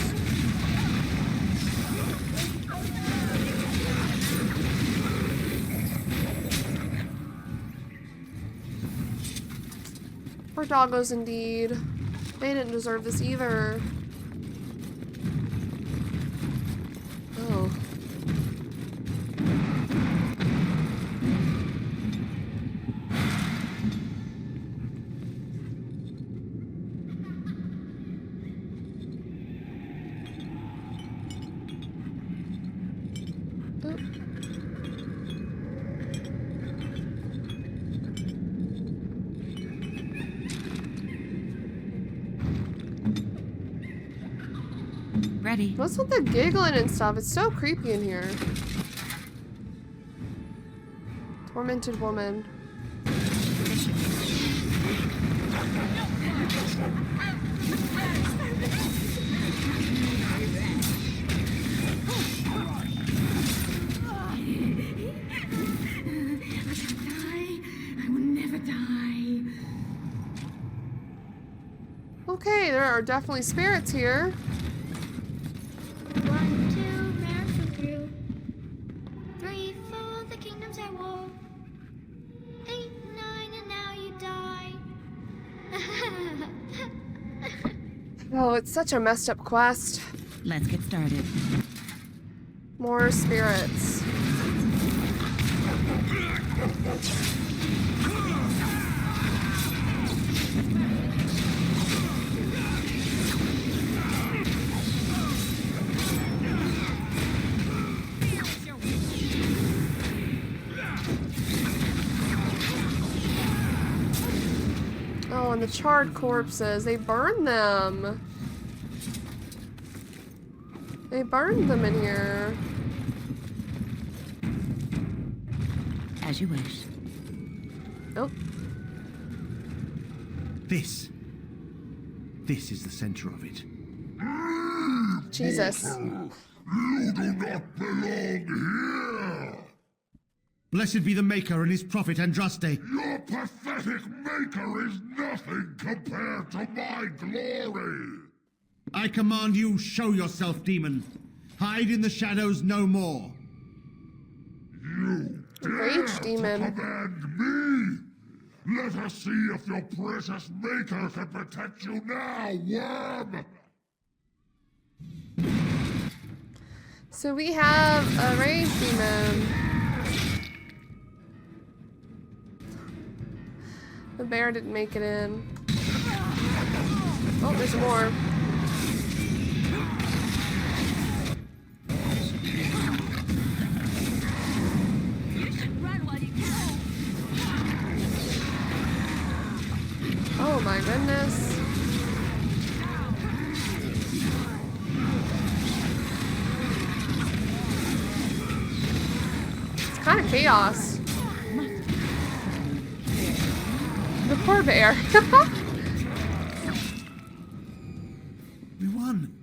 Poor doggos indeed. They didn't deserve this either. Oh. Ready. What's with the giggling and stuff? It's so creepy in here. Tormented woman. Okay, there are definitely spirits here. 1, 2, march through. 3, 4, the kingdoms at war. 8, 9, and now you die. Oh, it's such a messed up quest. Let's get started. More spirits. Oh, and the charred corpses, they burn them. They burned them in here. As you wish. Oh. This is the center of it. Jesus. You do not belong here. Blessed be the Maker and his prophet Andraste. Your pathetic maker is nothing compared to my glory! I command you, show yourself, demon. Hide in the shadows no more. You Rage demon. command me! Let us see if your precious maker can protect you now, worm! So we have a rage demon. The bear didn't make it in. Oh, there's more. Oh my goodness. It's kind of chaos. The poor bear. We won.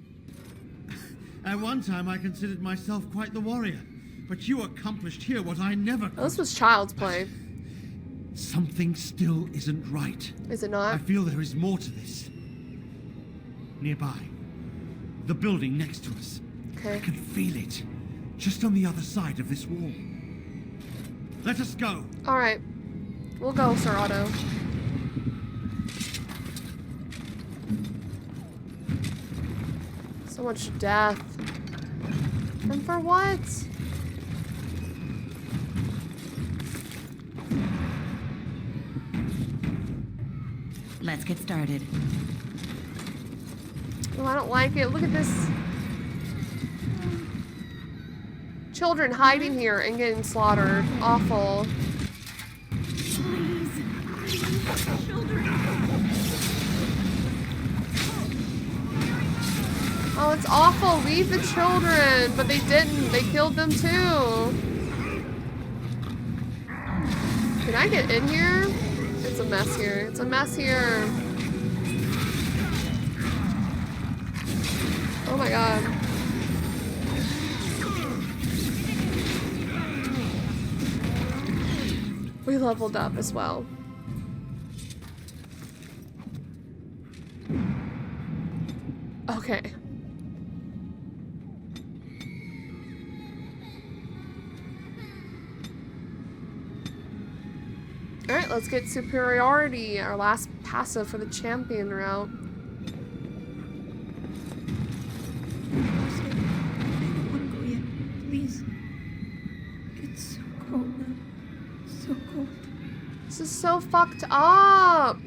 At one time I considered myself quite the warrior, but you accomplished here what I never could. Well, this was child's play. Something still isn't right. Is it not? I feel there is more to this. Nearby. The building next to us. Okay. I can feel it. Just on the other side of this wall. Let us go. Alright. We'll go, Sir Otto. So much death. And for what? Let's get started. Oh, I don't like it. Look at this. Children hiding here and getting slaughtered. Awful. Oh, it's awful. Leave the children. But they didn't. They killed them too. Can I get in here? It's a mess here. It's a mess here. Oh my god. We leveled up as well. Okay. Alright, let's get superiority, our last passive for the champion route. Please. It's so cold now. So cold. This is so fucked up!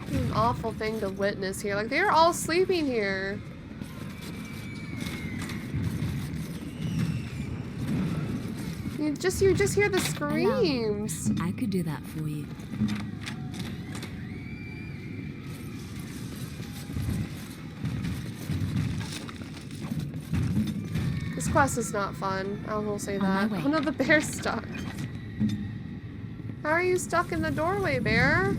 It's an awful thing to witness here. Like, they're all sleeping here. You just hear the screams. I could do that for you. This quest is not fun. I will say that. my way. Oh no, the bear's stuck. How are you stuck in the doorway, bear?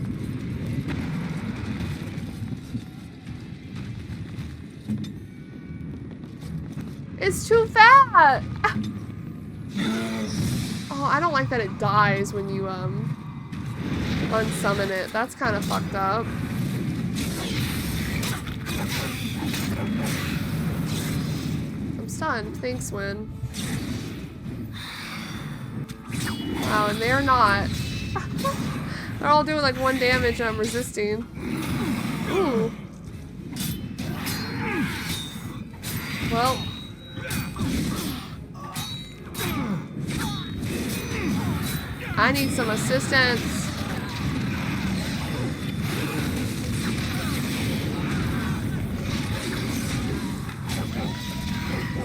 It's too fat! Oh, I don't like that it dies when you, unsummon it. That's kind of fucked up. I'm stunned. Thanks, Win. Wow, and they're not. They're all doing like 1 damage and I'm resisting. Ooh. Well. I need some assistance.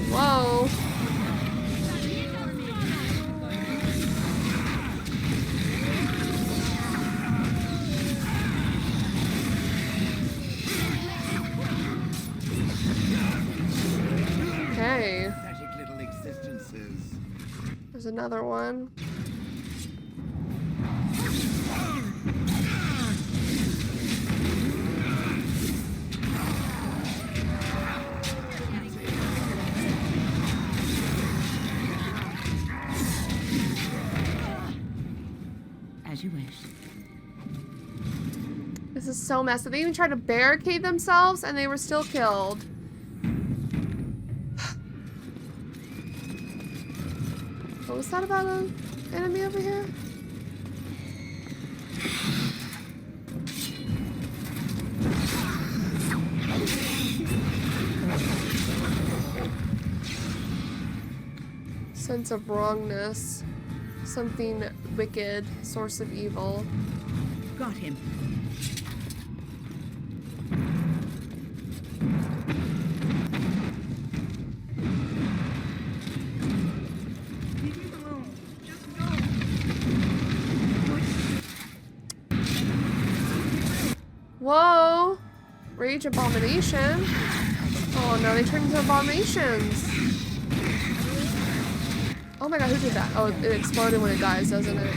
Whoa. Okay. There's another one. This is so messed up. They even tried to barricade themselves and they were still killed. What was that about an enemy over here? Sense of wrongness. Something wicked. Source of evil. Got him. Whoa! Rage abomination. Oh no, they turned into abominations. Oh my god, who did that? Oh, it exploded when it dies, doesn't it?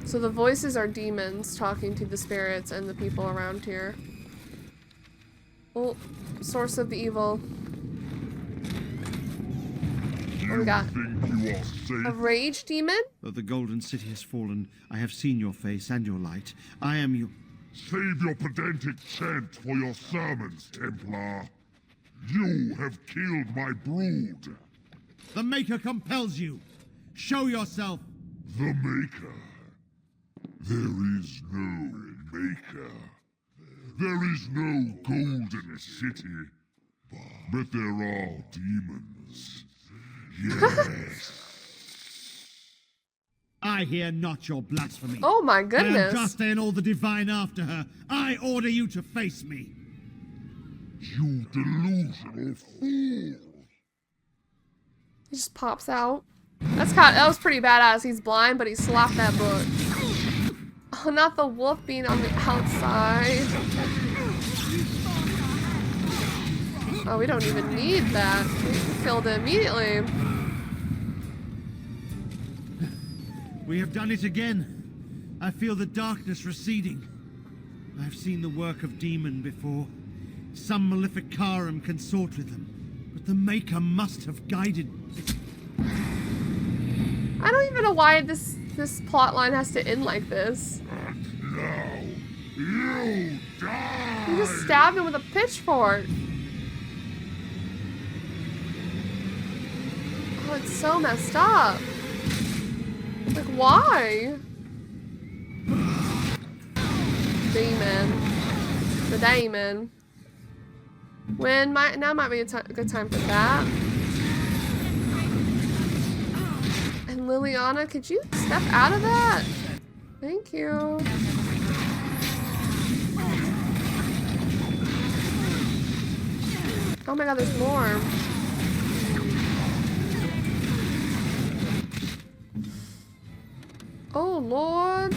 So the voices are demons talking to the spirits and the people around here. Oh, source of the evil. What we got? A rage demon? Though the golden city has fallen, I have seen your face and your light. I am your... Save your pedantic chant for your sermons, Templar. You have killed my brood. The Maker compels you. Show yourself. The Maker? There is no Maker. There is no golden city. But there are demons. Yes. I hear not your blasphemy. Oh my goodness. Andraste and all the divine after her. I order you to face me. You delusional fool. He just pops out. That was pretty badass. He's blind, but he slapped that book. Oh, not the wolf being on the outside. Oh, we don't even need that. We killed it immediately. We have done it again. I feel the darkness receding. I've seen the work of demon before. Some maleficarum consort with them. But the Maker must have guided... I don't even know why this plot line has to end like this. Now, you die! You just stabbed him with a pitchfork. Oh, it's so messed up. Like, why? Demon. The demon. Now might be a good time for that. And Liliana, could you step out of that? Thank you. Oh my god, there's more. Oh Lord.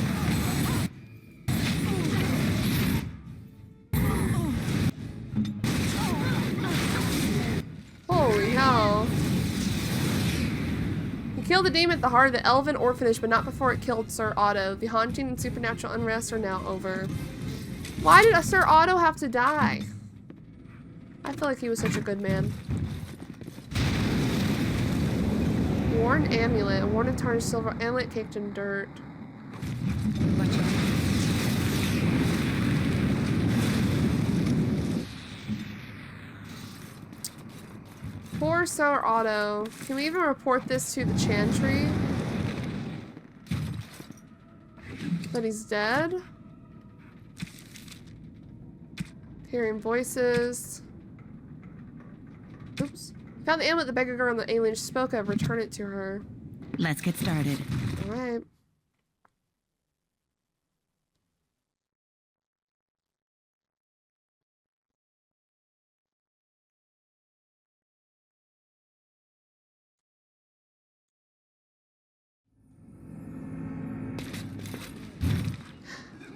Holy hell. He killed the demon at the heart of the elven orphanage, but not before it killed Sir Otto. The haunting and supernatural unrest are now over. Why did Sir Otto have to die? I feel like he was such a good man. Worn amulet. A worn and tarnished silver amulet caked in dirt. Poor Sir Otto. Can we even report this to the Chantry? That he's dead? Hearing voices. Oops. Found the amulet the beggar girl and the Alienage spoke of. Return it to her. Let's get started. Alright.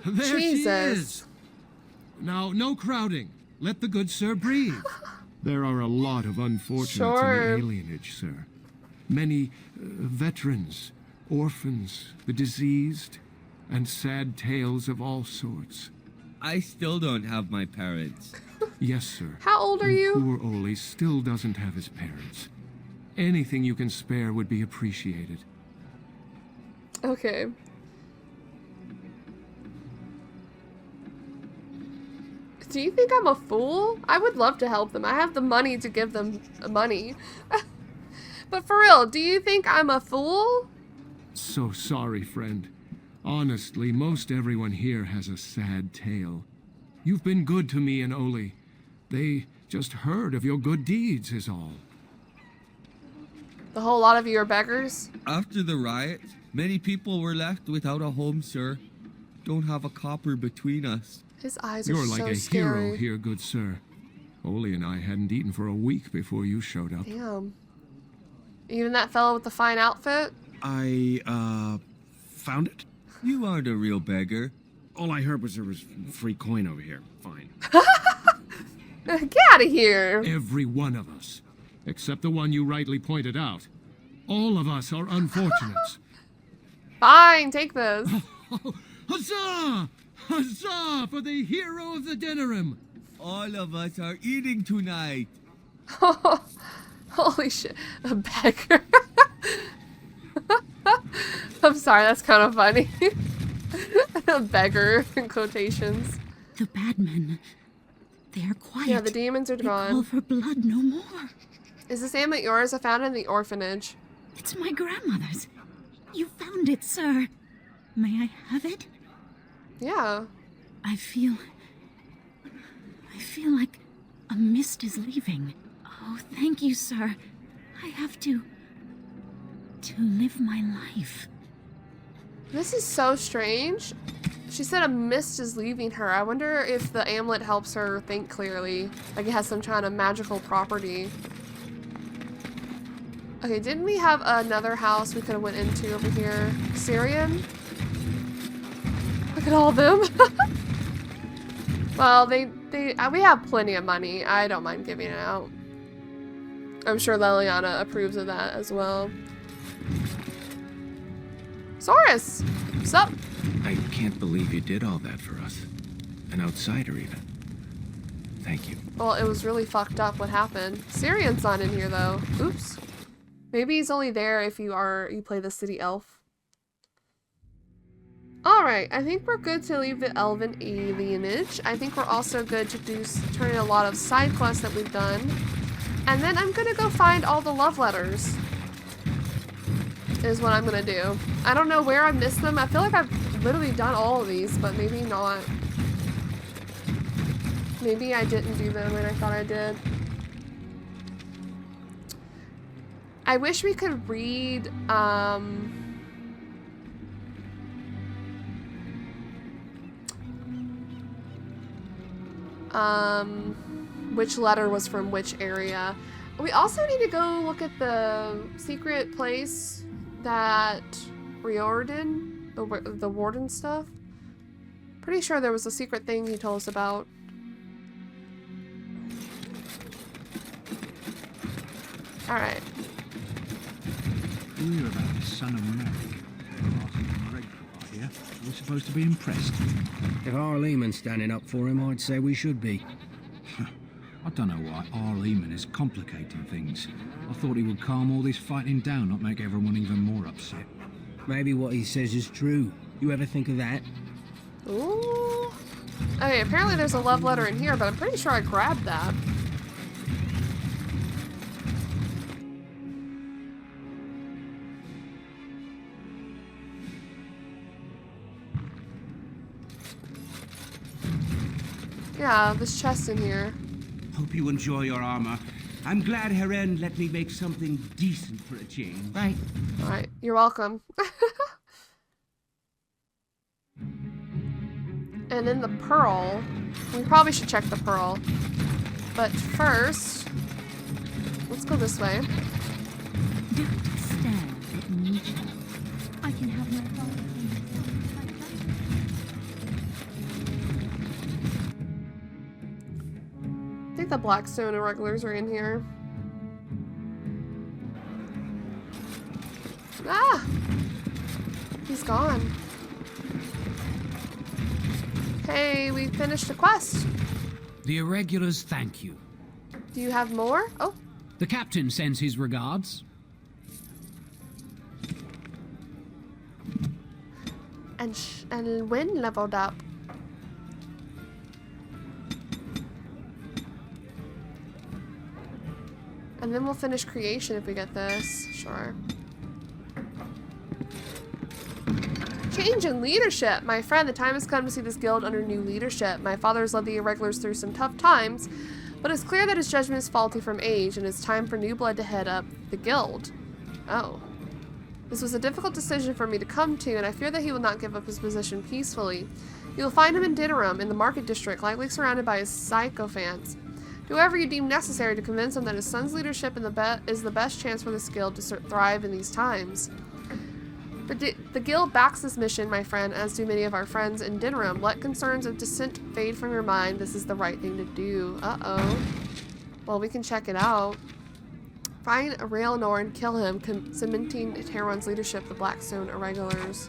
There Jesus. she is. Now, no crowding. Let the good sir breathe. There are a lot of unfortunates Sure. in the alienage, sir. Many veterans, orphans, the diseased, and sad tales of all sorts. I still don't have my parents. Yes, sir. How old are And you? Poor Oli still doesn't have his parents. Anything you can spare would be appreciated. Okay. Do you think I'm a fool? I would love to help them. I have the money to give them money. But for real, do you think I'm a fool? So sorry, friend. Honestly, most everyone here has a sad tale. You've been good to me and Oli. They just heard of your good deeds is all. The whole lot of you are beggars? After the riot, many people were left without a home, sir. Don't have a copper between us. His eyes are You're so like a scary. hero here, good sir. Oli and I hadn't eaten for a week before you showed up. Damn. Even that fellow with the fine outfit? I, found it? You aren't a real beggar. All I heard was there was free coin over here. Fine. Get out of here. Every one of us. Except the one you rightly pointed out. All of us are unfortunates. Fine, take this. Huzzah! Huzzah for the hero of the dinnerim! All of us are eating tonight. Holy shit. A beggar. I'm sorry, that's kind of funny. A beggar in quotations. The bad men. They are quiet. Yeah, the demons are They gone. call for blood no more. Is this amulet yours? I found it in the orphanage. It's my grandmother's. You found it, sir. May I have it? Yeah. I feel like a mist is leaving. Oh, thank you, sir. I have to live my life. This is so strange. She said a mist is leaving her. I wonder if the amulet helps her think clearly. Like it has some kind of magical property. Okay, didn't we have another house we could have went into over here? Syrian? Look at all of them. Well, we have plenty of money. I don't mind giving it out. I'm sure Leliana approves of that as well. Saurus! What's up? I can't believe you did all that for us. An outsider, even. Thank you. Well, it was really fucked up what happened. Syrian's not in here, though. Oops. Maybe he's only there if you play the city elf. Alright, I think we're good to leave the elven alienage. I think we're also good to turn in a lot of side quests that we've done. And then I'm gonna go find all the love letters. Is what I'm gonna do. I don't know where I missed them. I feel like I've literally done all of these, but maybe not. Maybe I didn't do them and I thought I did. I wish we could read, which letter was from which area. We also need to go look at the secret place that Riordan, the warden stuff. Pretty sure there was a secret thing he told us about. Alright. You hear about the son of Merrick? Here. We're supposed to be impressed. If our Lehman's standing up for him, I'd say we should be. I don't know why R. Lehman is complicating things. I thought he would calm all this fighting down, not make everyone even more upset. Maybe what he says is true. You ever think of that? Ooh. Okay, apparently there's a love letter in here, but I'm pretty sure I grabbed that. Yeah, this chest in here. Hope you enjoy your armor. I'm glad Heren let me make something decent for a change. Right. Alright, you're welcome. And then the pearl. We probably should check the pearl. But first, let's go this way. Don't stare at me. I can have my father. I think the Blackstone irregulars are in here. Ah! He's gone. Hey, we finished a quest. The irregulars thank you. Do you have more? Oh. The captain sends his regards. And Wynn leveled up. And then we'll finish creation if we get this. Sure. Change in leadership. My friend, the time has come to see this guild under new leadership. My father has led the irregulars through some tough times, but it's clear that his judgment is faulty from age, and it's time for new blood to head up the guild. Oh. This was a difficult decision for me to come to, and I fear that he will not give up his position peacefully. You will find him in Ditterum, in the market district, likely surrounded by his sycophants. Do whatever you deem necessary to convince him that his son's leadership is the best chance for this guild to thrive in these times. The guild backs this mission, my friend, as do many of our friends in Ditterum. Let concerns of dissent fade from your mind. This is the right thing to do. Uh-oh. Well, we can check it out. Find Raelnor and kill him, cementing Terran's leadership, the Blackstone Irregulars.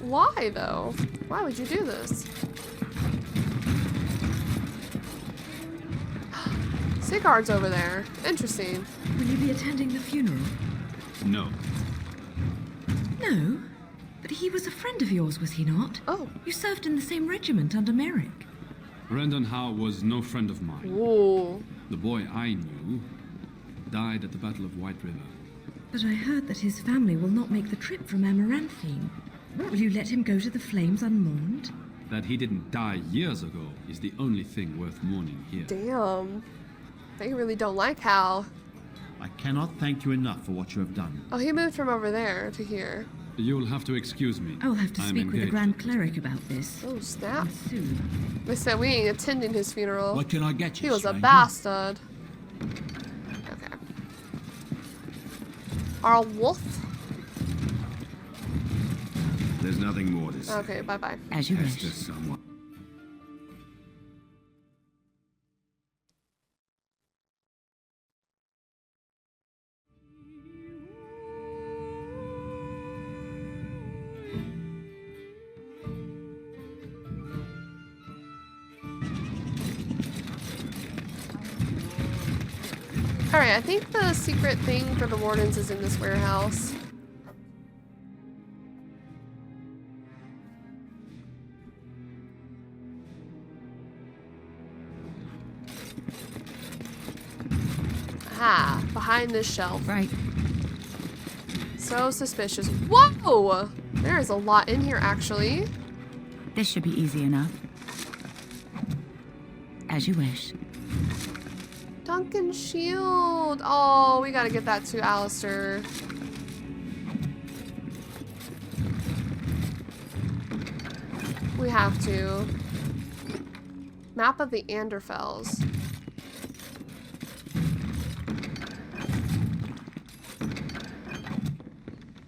Why, though? Why would you do this? Sigurd's over there. Interesting. Will you be attending the funeral? No. No, but he was a friend of yours, was he not? Oh. You served in the same regiment under Merrick. Brendan Howe was no friend of mine. Ooh. The boy I knew died at the Battle of White River. But I heard that his family will not make the trip from Amaranthine. Will you let him go to the flames unmourned? That he didn't die years ago is the only thing worth mourning here. Damn. They really don't like Hal. I cannot thank you enough for what you have done. Oh, he moved from over there to here. You'll have to excuse me. I'll have to I'm speak with the engaged. Grand Cleric about this. Oh, snap. And soon. They said we ain't attending his funeral. What can I get you, He was a stranger? bastard. Okay. Our wolf. There's nothing more to say. Okay, bye-bye. As you As wish. to someone. Alright, I think the secret thing for the wardens is in this warehouse. Ah, behind this shelf. Right. So suspicious. Whoa! There's a lot in here, actually. This should be easy enough. As you wish. Duncan shield. Oh, we gotta get that to Alistair. We have to. Map of the Anderfells.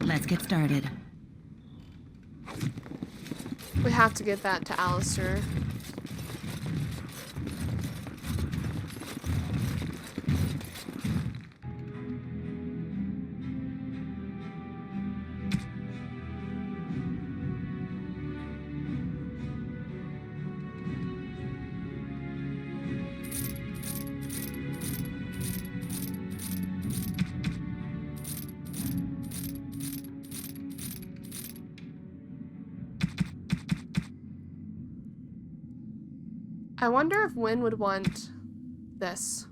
Let's get started. We have to get that to Alistair. I wonder if Wynn would want this.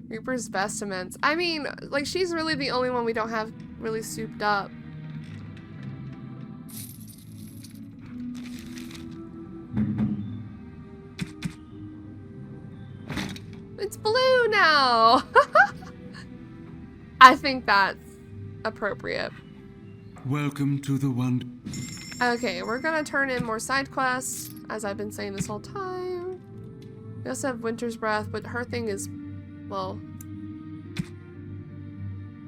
Reaper's vestments. I mean, like, she's really the only one we don't have really souped up. It's blue now! I think that's appropriate. Welcome to the one. Okay, we're gonna turn in more side quests, as I've been saying this whole time. We also have Winter's Breath, but her thing is, well,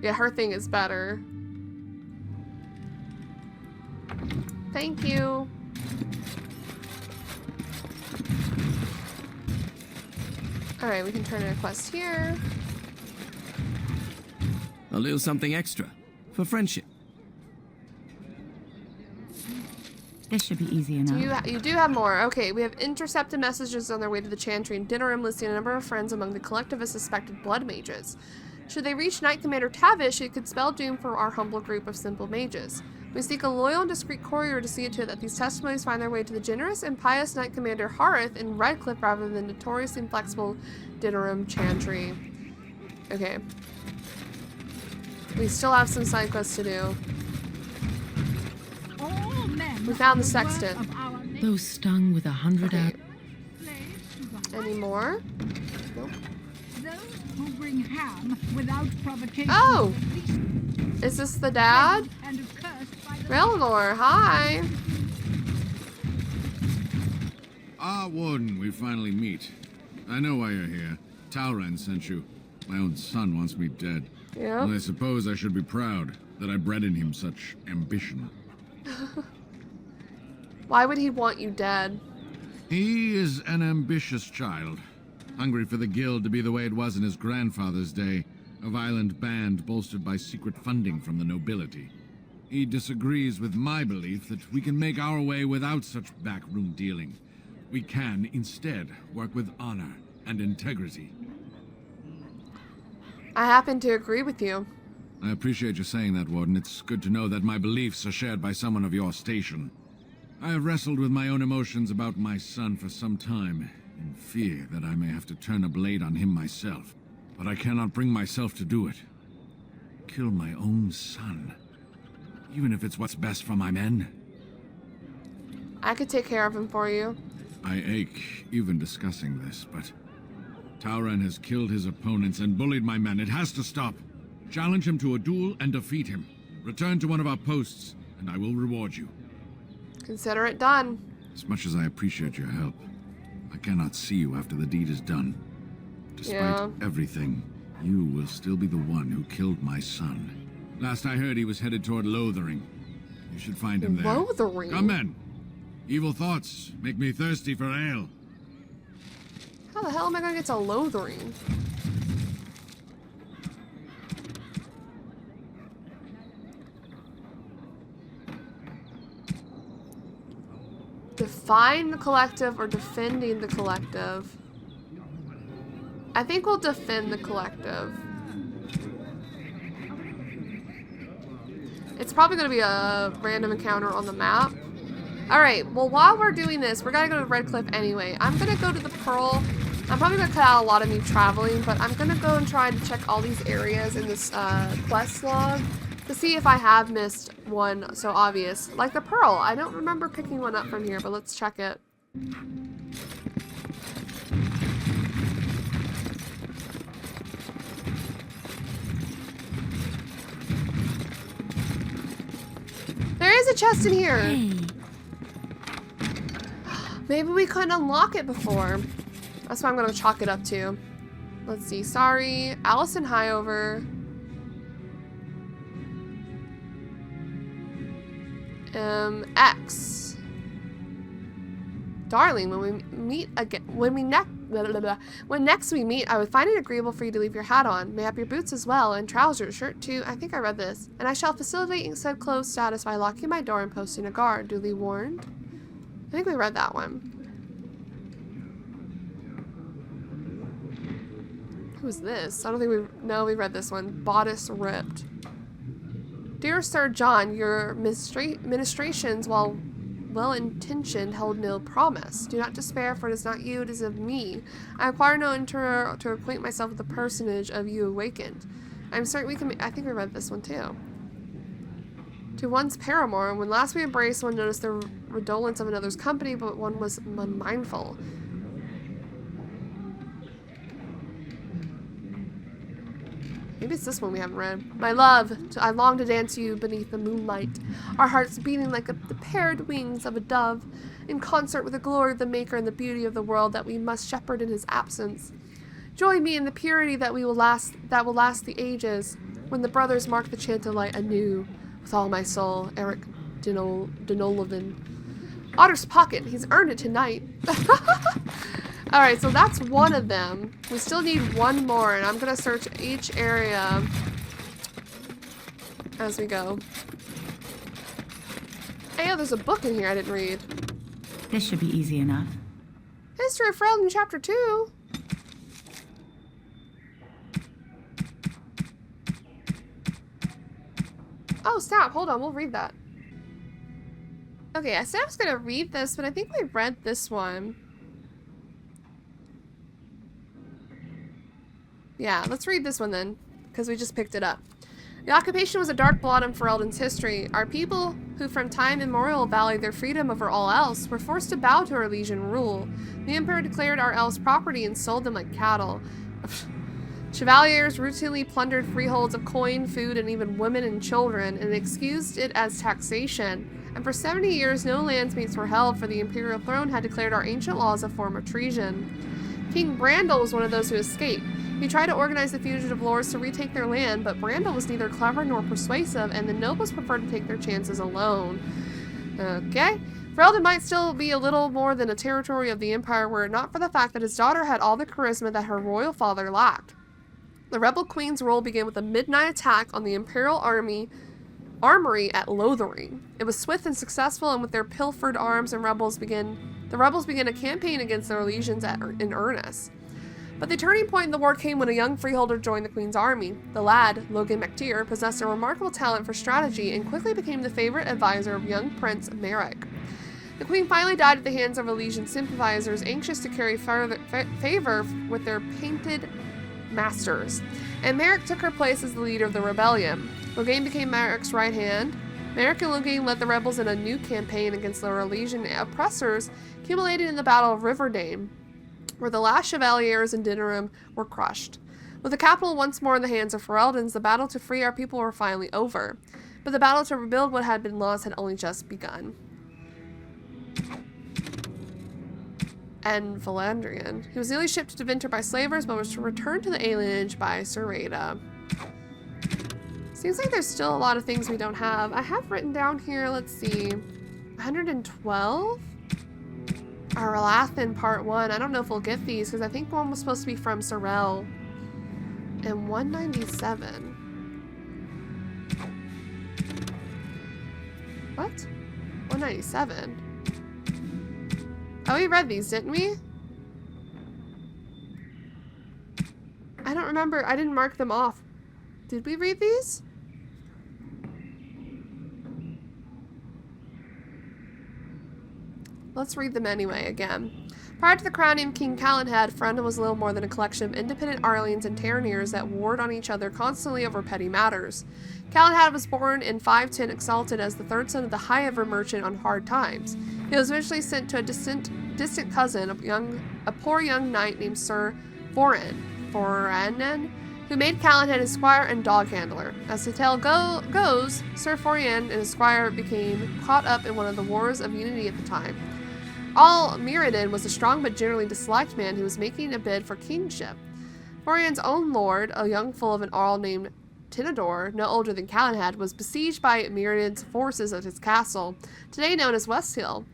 yeah, her thing is better. Thank you. Alright, we can turn in a quest here. A little something extra for friendship. This should be easy enough. You do have more. Okay, we have intercepted messages on their way to the Chantry and dinner room listing a number of friends among the collective as suspected blood mages. Should they reach Knight Commander Tavish, it could spell doom for our humble group of simple mages. We seek a loyal and discreet courier to see to it that these testimonies find their way to the generous and pious Knight Commander Harith in Redcliffe rather than the notorious inflexible dinner room Chantry. Okay. We still have some side quests to do. We found the sextant. Though stung with 100 arrows. Any more? Nope. Those who bring ham without provocation. Oh! Is this the dad? Relnor, hi! Ah, Warden, we finally meet. I know why you're here. Talran sent you. My own son wants me dead. Yeah. And I suppose I should be proud that I bred in him such ambition. Why would he want you dead? He is an ambitious child, hungry for the guild to be the way it was in his grandfather's day, a violent band bolstered by secret funding from the nobility. He disagrees with my belief that we can make our way without such backroom dealing. We can, instead, work with honor and integrity. I happen to agree with you. I appreciate you saying that, Warden. It's good to know that my beliefs are shared by someone of your station. I have wrestled with my own emotions about my son for some time, in fear that I may have to turn a blade on him myself. But I cannot bring myself to do it. Kill my own son, even if it's what's best for my men. I could take care of him for you. I ache even discussing this, but Talran has killed his opponents and bullied my men. It has to stop. Challenge him to a duel and defeat him. Return to one of our posts, and I will reward you. Consider it done. As much as I appreciate your help, I cannot see you after the deed is done. Despite everything, you will still be the one who killed my son. Last I heard, he was headed toward Lothering. You should find him there. Lothering? Come, men. Evil thoughts make me thirsty for ale. How the hell am I gonna get to Lothering? Define the collective or defending the collective? I think we'll defend the collective. It's probably going to be a random encounter on the map. Alright, well while we're doing this, we're going to go to Redcliffe anyway. I'm going to go to the Pearl. I'm probably going to cut out a lot of me traveling, but I'm going to go and try to check all these areas in this quest log to see if I have missed one so obvious. Like the Pearl. I don't remember picking one up from here, but let's check it. There is a chest in here. Hey. Maybe we couldn't unlock it before. That's what I'm going to chalk it up to. Let's see. Sorry. Allison Highover. X. Darling, when we meet again, when next we meet, I would find it agreeable for you to leave your hat on. May have your boots as well, and trousers, shirt too. I think I read this. And I shall facilitate said closed status by locking my door and posting a guard. Duly warned. I think we read that one. Who's this? I don't think we read this one. Bodice ripped. Dear Sir John, your ministrations, while well-intentioned, held no promise. Do not despair, for it is not you, it is of me. I require no interpreter to acquaint myself with the personage of you awakened. I am certain we can. I think we read this one too. To one's paramour, when last we embraced, one noticed the redolence of another's company, but one was unmindful. Maybe it's this one we haven't read. My love, I long to dance you beneath the moonlight, our hearts beating like the paired wings of a dove, in concert with the glory of the Maker and the beauty of the world that we must shepherd in his absence. Join me in the purity that will last the ages, when the brothers mark the chant of light anew. With all my soul, Eric Denolivan. Otter's Pocket, he's earned it tonight. Alright, so that's one of them. We still need one more, and I'm gonna search each area as we go. Hey, oh, there's a book in here I didn't read. This should be easy enough. History of Ferelden, Chapter 2. Oh, stop. Hold on. We'll read that. Okay, I said I was going to read this, but I think we read this one. Yeah, let's read this one then, because we just picked it up. The occupation was a dark blot in Ferelden's history. Our people, who from time immemorial valued their freedom over all else, were forced to bow to our Elysian rule. The Emperor declared our elves property and sold them like cattle. Chevaliers routinely plundered freeholds of coin, food, and even women and children, and excused it as taxation. And for 70 years, no landsmates were held, for the imperial throne had declared our ancient laws a form of treason. King Brandel was one of those who escaped. He tried to organize the fugitive lords to retake their land, but Brandel was neither clever nor persuasive, and the nobles preferred to take their chances alone. Okay. Ferelden might still be a little more than a territory of the Empire were it not for the fact that his daughter had all the charisma that her royal father lacked. The rebel queen's rule began with a midnight attack on the Imperial armory at Lothering. It was swift and successful, and with their pilfered arms and the rebels began a campaign against their legions in earnest. But the turning point in the war came when a young freeholder joined the Queen's army. The lad, Logan MacTeer, possessed a remarkable talent for strategy and quickly became the favorite advisor of young Prince Merrick. The Queen finally died at the hands of Elysian sympathizers, anxious to carry favor with their painted masters, and Merrick took her place as the leader of the rebellion. Logain became Merrick's right hand. Merrick and Logain led the rebels in a new campaign against the Elysian oppressors, culminating in the Battle of Riverdane, where the last Chevaliers in Dinnerim were crushed. With the capital once more in the hands of Fereldans, the battle to free our people were finally over. But the battle to rebuild what had been lost had only just begun. And Valandrian. He was nearly shipped to Winter by slavers, but was returned to the Alienage by Sereda. Seems like there's still a lot of things we don't have. I have written down here, let's see, 112? Arlathan Part 1. I don't know if we'll get these, because I think one was supposed to be from Sorel. And 197. What? 197? Oh, we read these, didn't we? I don't remember. I didn't mark them off. Did we read these? Let's read them anyway again. Prior to the crowning of King Calenhad, Ferelden was little more than a collection of independent Arlians and Terraniers that warred on each other constantly over petty matters. Calenhad was born in 510, exalted as the third son of the High-Ever merchant on hard times. He was eventually sent to a distant cousin, a poor young knight named Sir Foranen, who made Calenhad his squire and dog handler. As the tale goes, Sir Foranen and his squire became caught up in one of the wars of unity at the time. Mirrodin was a strong but generally disliked man who was making a bid for kingship. Foranen's own lord, a young fool of an Arl named Tinador, no older than Calenhad, was besieged by Mirrodin's forces at his castle, today known as Westhill.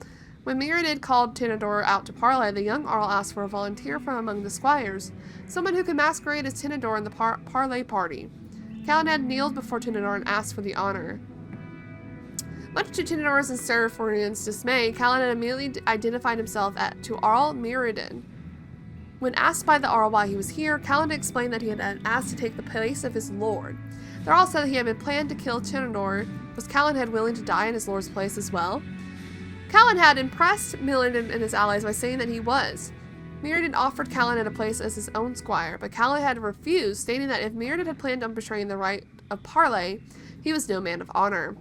When Mirrodin called Tinador out to parley, the young Arl asked for a volunteer from among the squires, someone who could masquerade as Tinador in the parley party. Calenhad kneeled before Tinador and asked for the honor. Much to Tinador's and Sir Foranen's dismay, Calenhad immediately identified himself to Arl Mirrodin. When asked by the Arl why he was here, Calenhad explained that he had been asked to take the place of his lord. The Arl said that he had been planned to kill Tinador. Was Calenhad willing to die in his lord's place as well? Calenhad impressed Mirrodin and his allies by saying that he was. Mirrodin offered Calenhad a place as his own squire, but Calenhad refused, stating that if Mirrodin had planned on betraying the right of parley, he was no man of honor.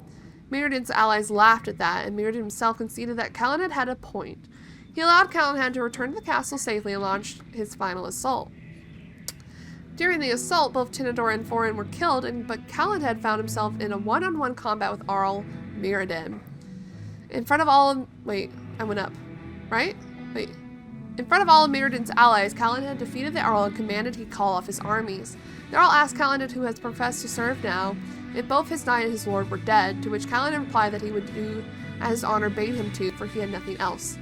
Mirrodin's allies laughed at that, and Mirrodin himself conceded that Calenhad had a point. He allowed Calenhad to return to the castle safely and launched his final assault. During the assault, both Tinador and Foran were killed, but Calenhad found himself in a one-on-one combat with Arl Mirrodin. In front of all... Wait, I went up. Right? Wait. In front of all of Mirrodin's allies, Calenhad defeated the Arl and commanded he call off his armies. The Arl asked Calenhad, who has professed to serve now, if both his knight and his lord were dead, to which Calenhad replied that he would do as his honor bade him to, for he had nothing else.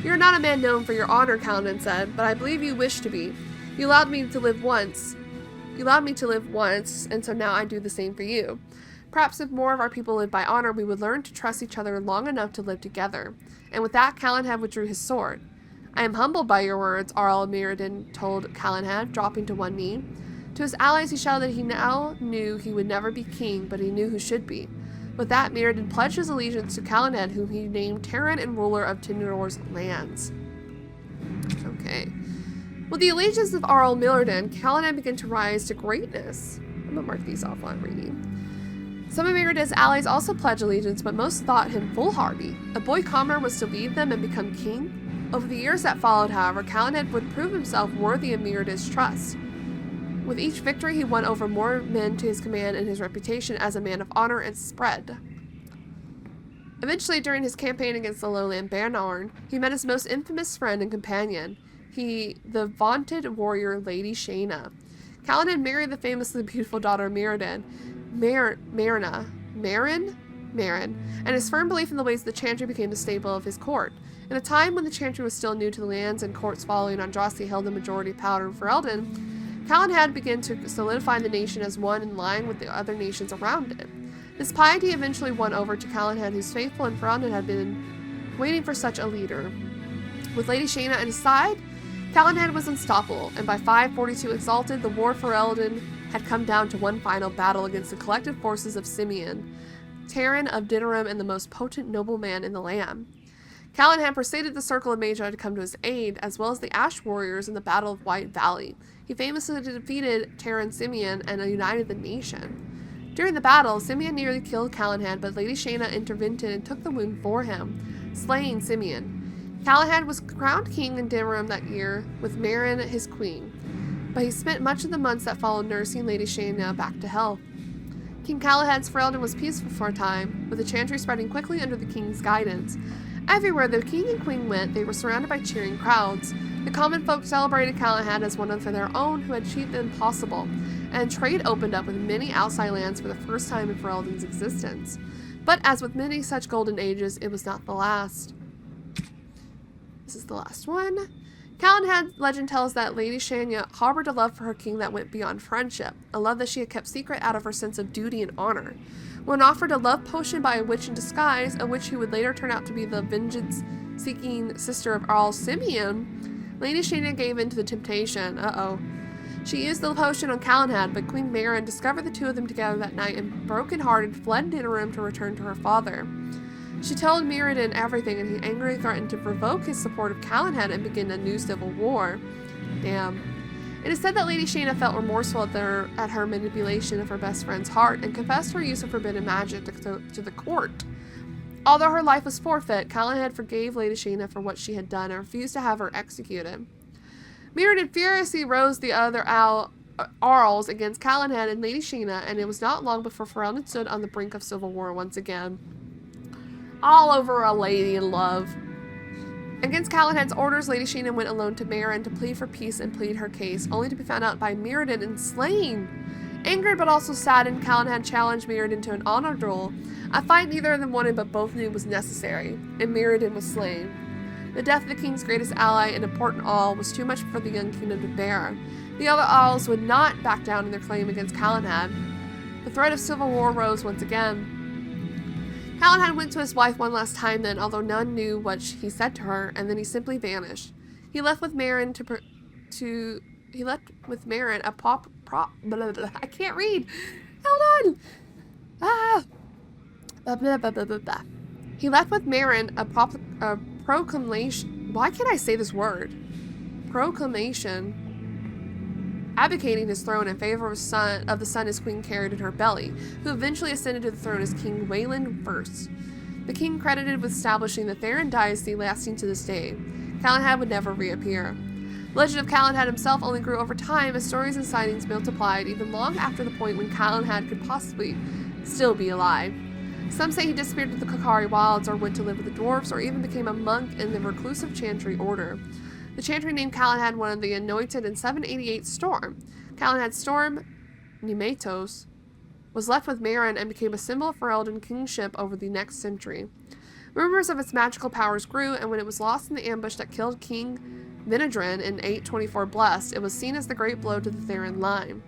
You are not a man known for your honor, Calenhad said, but I believe you wish to be. You allowed me to live once, and so now I do the same for you. Perhaps if more of our people lived by honor, we would learn to trust each other long enough to live together. And with that, Calenhad withdrew his sword. I am humbled by your words, Arl Mirrodin told Calenhad, dropping to one knee. To his allies, he shouted that he now knew he would never be king, but he knew who should be. With that, Mirrodin pledged his allegiance to Calenhad, whom he named Terran and ruler of Tindor's lands. Okay. With the allegiance of Arl Mirrodin, Calenhad began to rise to greatness. I'm gonna mark these off while I'm reading. Some of Mirrodin's allies also pledged allegiance, but most thought him foolhardy. A boy commoner was to lead them and become king? Over the years that followed, however, Calenhad would prove himself worthy of Mirrodin's trust. With each victory, he won over more men to his command, and his reputation as a man of honor and spread. Eventually, during his campaign against the lowland Banarn, he met his most infamous friend and companion, the vaunted warrior Lady Shayna. Calenhad married the famously beautiful daughter of Mirrodin, Marin, and his firm belief in the ways of the Chantry became the staple of his court. In a time when the Chantry was still new to the lands and courts following Andraste held the majority of power in Ferelden, Calenhad began to solidify the nation as one in line with the other nations around it. This piety eventually won over to Calenhad, whose faithful in Ferelden had been waiting for such a leader. With Lady Shayna at his side, Calenhad was unstoppable, and by 542 Exalted, the war for Ferelden had come down to one final battle against the collective forces of Simeon, Terran of Dinerim and the most potent nobleman in the land. Calenhad persuaded the Circle of Magi to come to his aid, as well as the Ash Warriors in the Battle of White Valley. He famously defeated Terran Simeon and united the nation. During the battle, Simeon nearly killed Calenhad, but Lady Shayna intervened and took the wound for him, slaying Simeon. Calenhad was crowned king in Dinerim that year, with Marin his queen, but he spent much of the months that followed nursing Lady Shayna back to health. King Calenhad's Ferelden was peaceful for a time, with the Chantry spreading quickly under the king's guidance. Everywhere the king and queen went, they were surrounded by cheering crowds. The common folk celebrated Calenhad as one of their own who had achieved the impossible, and trade opened up with many outside lands for the first time in Ferelden's existence. But as with many such golden ages, it was not the last. This is the last one. Calenhad's legend tells that Lady Shayna harbored a love for her king that went beyond friendship, a love that she had kept secret out of her sense of duty and honor. When offered a love potion by a witch in disguise, a witch who would later turn out to be the vengeance-seeking sister of Arl Simeon, Lady Shayna gave in to the temptation. She used the potion on Calenhad, but Queen Marin discovered the two of them together that night and, broken-hearted, fled Dinerim to return to her father. She told Mirrodin everything, and he angrily threatened to revoke his support of Calenhad and begin a new civil war. Damn. It is said that Lady Shayna felt remorseful at her manipulation of her best friend's heart and confessed her use of forbidden magic to the court. Although her life was forfeit, Calenhad forgave Lady Shayna for what she had done and refused to have her executed. Mirrodin furiously rose the other Arls against Calenhad and Lady Shayna, and it was not long before Ferelden stood on the brink of civil war once again. All over a lady in love. Against Calenhad's orders, Lady Shayna went alone to Marin to plead for peace and plead her case, only to be found out by Mirrodin and slain. Angered but also saddened, Calenhad challenged Mirrodin to an honor duel, a fight neither of them wanted but both knew was necessary, and Mirrodin was slain. The death of the king's greatest ally and important Arl was too much for the young kingdom to bear. The other Arls would not back down in their claim against Calenhad. The threat of civil war rose once again. Calenhad went to his wife one last time then, although none knew what he said to her, and then he simply vanished. He left with Marin I can't read. Hold on. He left with Marin a proclamation. Why can't I say this word? Proclamation. Abdicating his throne in favor of the son his queen carried in her belly, who eventually ascended to the throne as King Wayland I. The king credited with establishing the Theron dynasty lasting to this day. Calenhad would never reappear. The legend of Calenhad himself only grew over time as stories and sightings multiplied, even long after the point when Calenhad could possibly still be alive. Some say he disappeared to the Kokari Wilds or went to live with the dwarves or even became a monk in the reclusive Chantry order. The Chantry named Calenhad one of the anointed in 788 Storm. Calenhad's Storm, Nemetos, was left with Marin and became a symbol of Ferelden kingship over the next century. Rumors of its magical powers grew, and when it was lost in the ambush that killed King Vinedrin in 824 Blessed, it was seen as the great blow to the Theron line.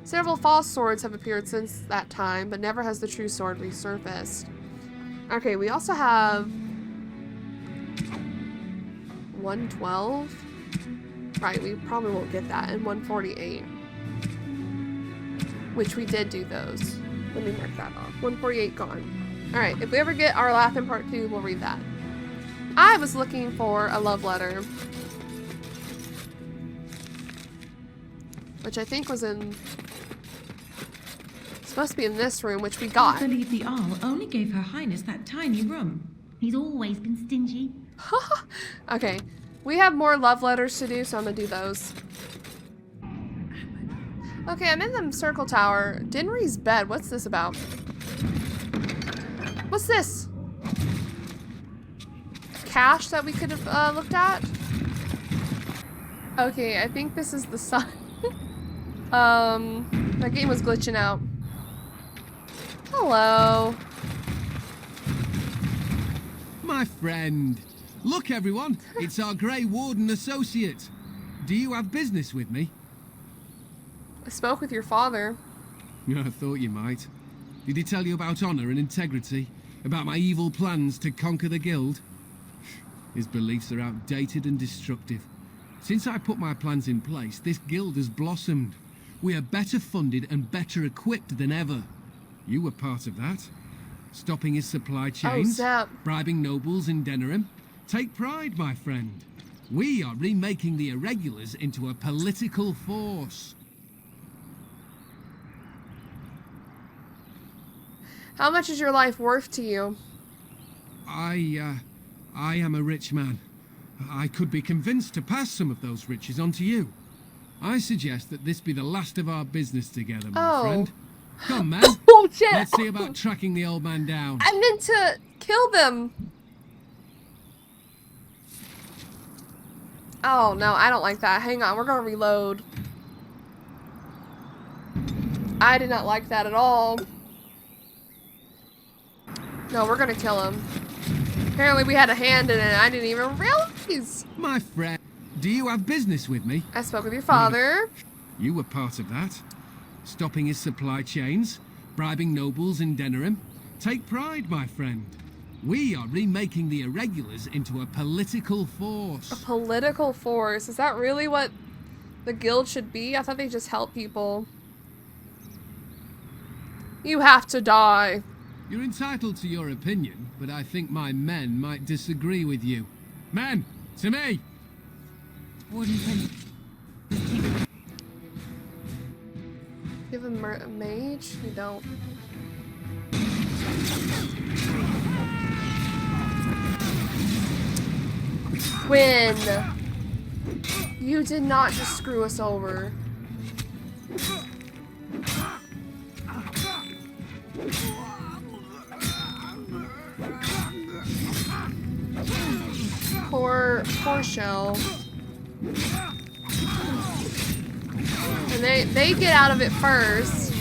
Several false swords have appeared since that time, but never has the true sword resurfaced. Okay, we also have 112. Right, we probably won't get that. And 148. Which we did do those. Let me mark that off. 148 gone. Alright, if we ever get our Laughing Part 2, we'll read that. I was looking for a love letter. Which I think was in... supposed to be in this room, which we got. I believe the Arl only gave Her Highness that tiny room. He's always been stingy. Okay, we have more love letters to do, so I'm gonna do those. Okay, I'm in the circle tower. Dinri's bed. What's this about? What's this? Cache that we could have looked at? Okay, I think this is the sun. My game was glitching out. Hello. My friend. Look, everyone. It's our Grey Warden associate. Do you have business with me? I spoke with your father. I thought you might. Did he tell you about honor and integrity? About my evil plans to conquer the guild? His beliefs are outdated and destructive. Since I put my plans in place, this guild has blossomed. We are better funded and better equipped than ever. You were part of that. Stopping his supply chains, bribing nobles in Denerim. Take pride, my friend. We are remaking the irregulars into a political force. How much is your life worth to you? I am a rich man. I could be convinced to pass some of those riches on to you. I suggest that this be the last of our business together, my friend. Come, man. Oh, shit. Let's see about tracking the old man down. I meant to kill them. Oh, no, I don't like that. Hang on, we're gonna reload. I did not like that at all. No, we're gonna kill him. Apparently we had a hand in it. I didn't even realize. My friend, do you have business with me? I spoke with your father. You were part of that. Stopping his supply chains, bribing nobles in Denerim. Take pride, my friend. We are remaking the irregulars into a political force. A political force? Is that really what the guild should be? I thought they just help people. You have to die. You're entitled to your opinion, but I think my men might disagree with you. Men, to me! Give him a mage? You don't. Win! You did not just screw us over. Poor Shell. And they get out of it first.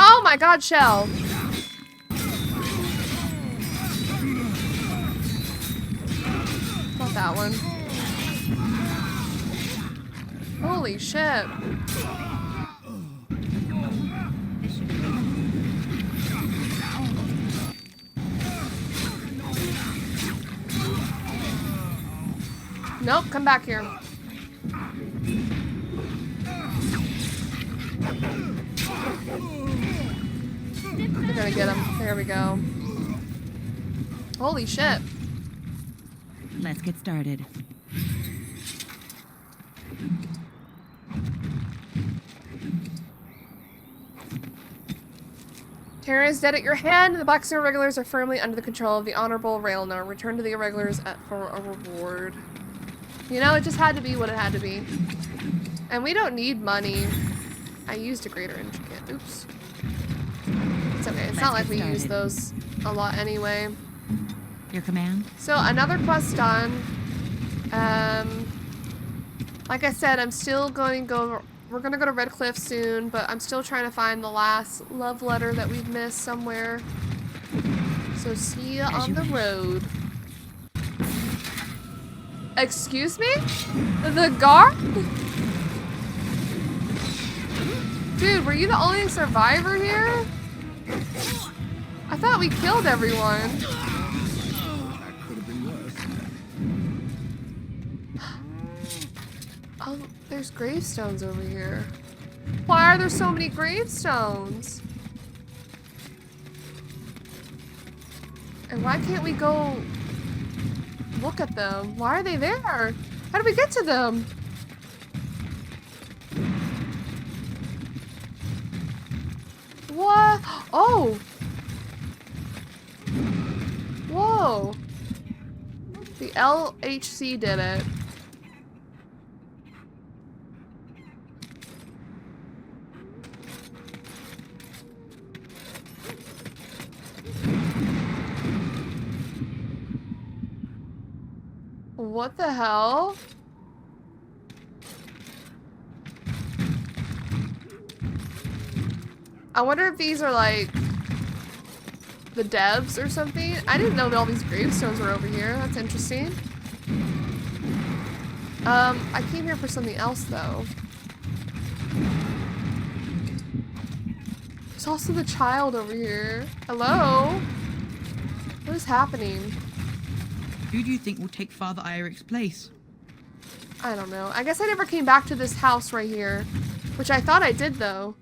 Oh my god, Shell. Not that one. Holy shit. Nope, come back here. We're gonna get him. There we go. Holy shit. Let's get started. Terra is dead at your hand. The Black Snow Irregulars are firmly under the control of the Honorable Raelnar. Return to the Irregulars for a reward. You know, it just had to be what it had to be. And we don't need money. I used a greater intricate. Oops. It's okay. It's not like we use those a lot anyway. Your command? So, another quest done. Like I said, I'm still going to go... We're going to go to Red Cliff soon, but I'm still trying to find the last love letter that we've missed somewhere. So see you on the road. Excuse me? The guard? Dude, were you the only survivor here? I thought we killed everyone. That could have been worse. Oh, there's gravestones over here. Why are there so many gravestones? And why can't we go look at them? Why are they there? How do we get to them? What? Oh! Whoa! The LHC did it. What the hell? I wonder if these are like the devs or something. I didn't know that all these gravestones were over here. That's interesting. I came here for something else though. There's also the child over here. Hello? What is happening? Who do you think will take Father Irik's place? I don't know. I guess I never came back to this house right here. Which I thought I did though.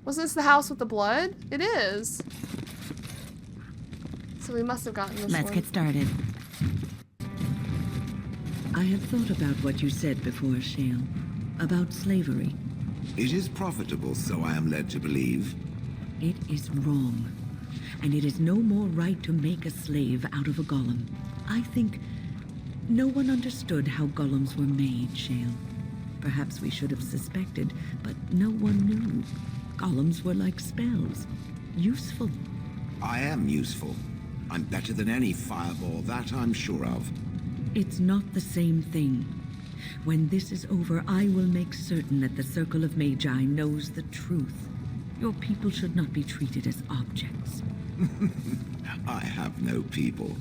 Wasn't this the house with the blood? It is. So we must have gotten this Let's one. get started. I have thought about what you said before, Shale. About slavery. It is profitable, so I am led to believe. It is wrong. And it is no more right to make a slave out of a golem. I think no one understood how golems were made, Shale. Perhaps we should have suspected, but no one knew. Golems were like spells. Useful. I am useful. I'm better than any fireball, that I'm sure of. It's not the same thing. When this is over, I will make certain that the Circle of Magi knows the truth. Your people should not be treated as objects. I have no people.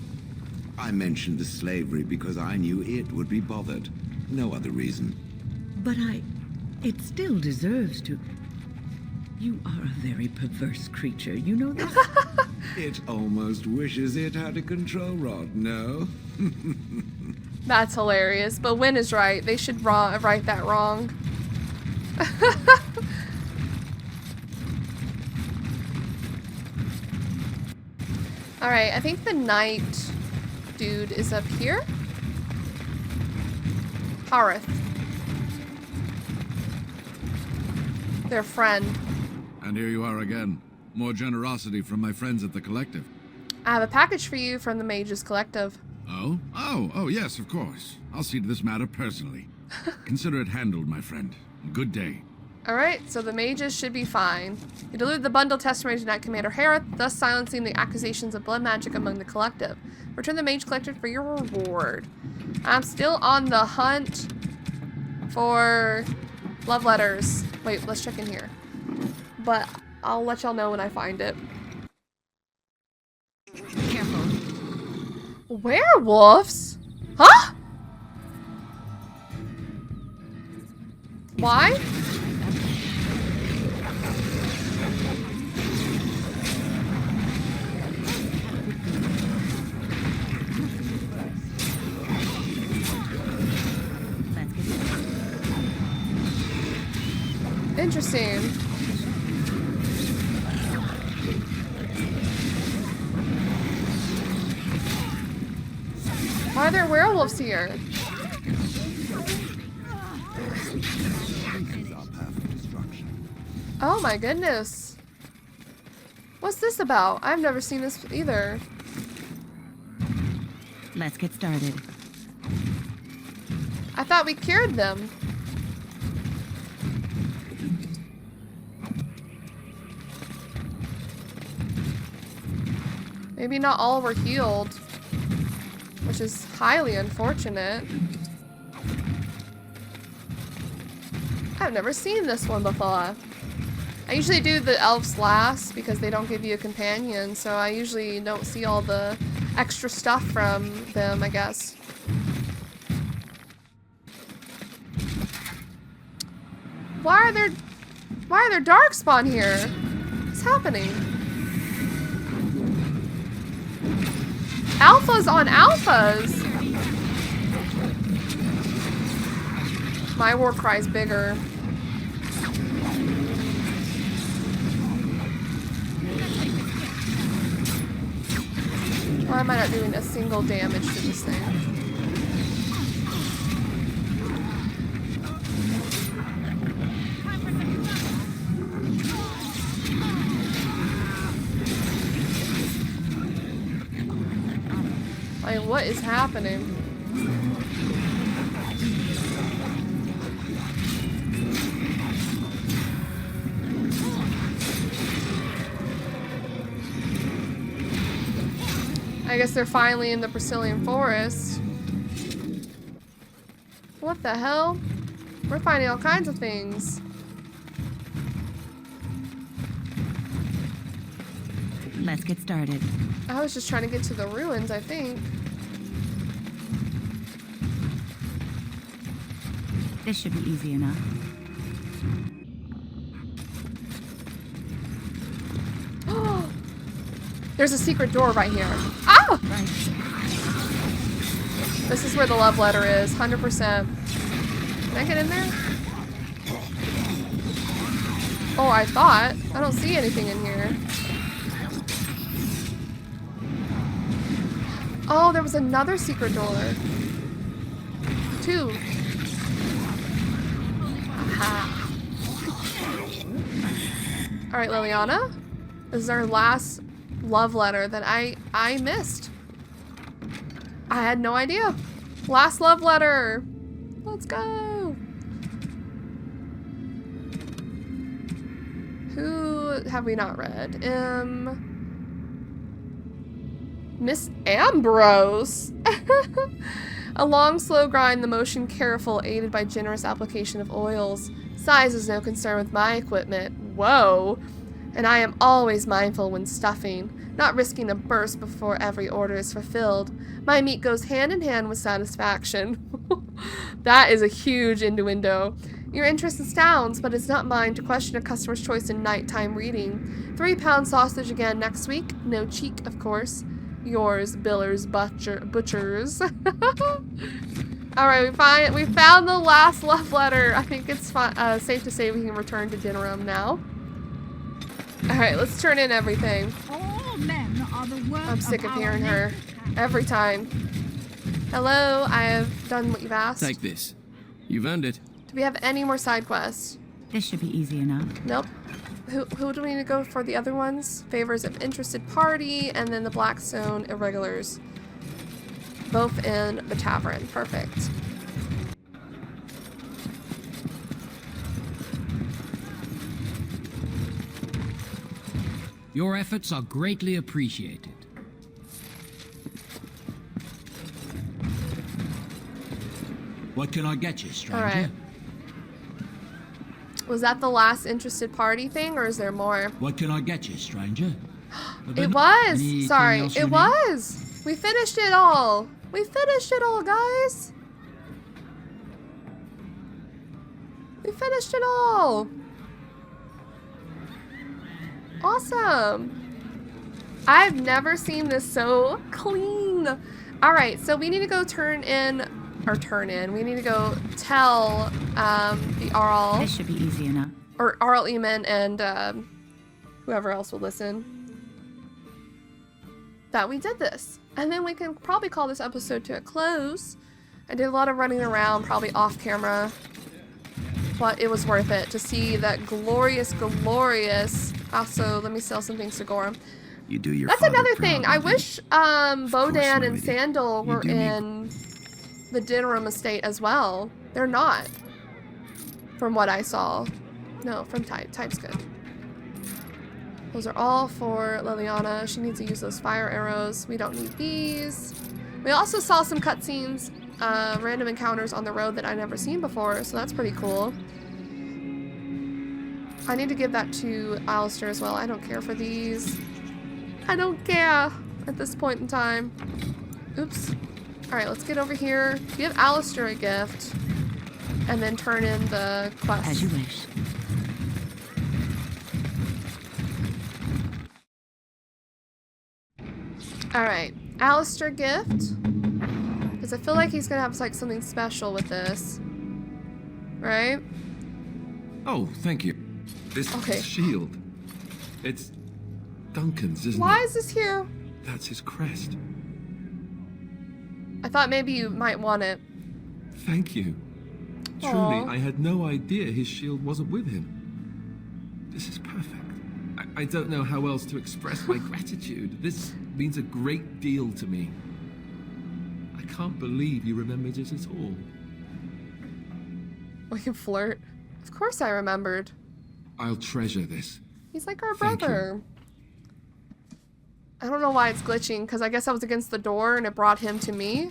I mentioned the slavery because I knew it would be bothered. No other reason. But it still deserves to... You are a very perverse creature, you know this? It almost wishes it had a control rod, no? That's hilarious. But Win is right. They should write that wrong. Alright, I think the knight dude is up here. Harith. Their friend. And here you are again. More generosity from my friends at the Collective. I have a package for you from the Mages Collective. Oh? Oh, yes, of course. I'll see to this matter personally. Consider it handled, my friend. Good day. Alright, so the mages should be fine. You delivered the bundle testimony to Knight Commander Harith, thus silencing the accusations of blood magic among the collective. Return the mage collected for your reward. I'm still on the hunt for love letters. Wait, let's check in here. But I'll let y'all know when I find it. Careful. Werewolves? Huh? Why? Interesting. Why are there werewolves here? Oh my goodness. What's this about? I've never seen this either. Let's get started. I thought we cured them. Maybe not all were healed. which is highly unfortunate. I've never seen this one before. I usually do the elves last because they don't give you a companion, so I usually don't see all the extra stuff from them, I guess. Why are there darkspawn here? What's happening? Alphas on alphas! My war cry's bigger. Why am I not doing a single damage to this thing? Like, what is happening? I guess they're finally in the Brazilian forest. What the hell? We're finding all kinds of things. Let's get started. I was just trying to get to the ruins, I think. This should be easy enough. There's a secret door right here. Ah! This is where the love letter is, 100%. Can I get in there? Oh, I thought. I don't see anything in here. Oh, there was another secret door. 2. Aha. Alright, Liliana. This is our last love letter that I missed. I had no idea. Last love letter. Let's go. Who have we not read? Miss Ambrose. A long, slow grind, the motion careful, aided by generous application of oils. Size is no concern with my equipment. Whoa. And I am always mindful when stuffing, not risking a burst before every order is fulfilled. My meat goes hand in hand with satisfaction. That is a huge innuendo. Your interest astounds, but it's not mine to question a customer's choice in nighttime reading. 3-pound sausage again next week. No cheek, of course. Yours, Biller's Butchers. Alright, we found the last love letter. I think it's safe to say we can return to Dinnerum now. Alright, let's turn in everything. All men are the work I'm sick of hearing her. nature. Every time. Hello, I have done what you've asked. Take this. You've earned it. Do we have any more side quests? This should be easy enough. Nope. Who do we need to go for the other ones? Favors of interested party, and then the Blackstone Irregulars. Both in the tavern. Perfect. Your efforts are greatly appreciated. What can I get you, stranger? Alright. Was that the last interested party thing, or is there more? What can I get you, stranger? It was! Anything Sorry, else you it need? was! We finished it all! We finished it all, guys! We finished it all! Awesome! I've never seen this so clean! Alright, so we need to go we need to go tell the Arl. This should be easy enough. Or Arl Eamon and whoever else will listen, that we did this. And then we can probably call this episode to a close. I did a lot of running around, probably off camera, but it was worth it to see that glorious. Also, let me sell some things to Gorham. You do your That's father another proud, thing. I wish Bodan and Sandal You were do me- in the Dinnerum estate as well. They're not, from what I saw. No, from Type. Type's good. Those are all for Liliana. She needs to use those fire arrows. We don't need these. We also saw some cutscenes, random encounters on the road that I'd never seen before, so that's pretty cool. I need to give that to Alistair as well. I don't care for these. I don't care at this point in time. Oops. Alright, let's get over here. Give Alistair a gift. And then turn in the quest. As you wish. Alright. Alistair gift. Because I feel like he's gonna have like something special with this. Right? Oh, thank you. This shield. It's Duncan's, isn't it? Why is this here? That's his crest. I thought maybe you might want it. Thank you. Aww. Truly, I had no idea his shield wasn't with him. This is perfect. I don't know how else to express my gratitude. This means a great deal to me. I can't believe you remembered it at all. We can flirt. Of course I remembered. I'll treasure this. He's like our Thank brother. I don't know why it's glitching, because I guess I was against the door and it brought him to me.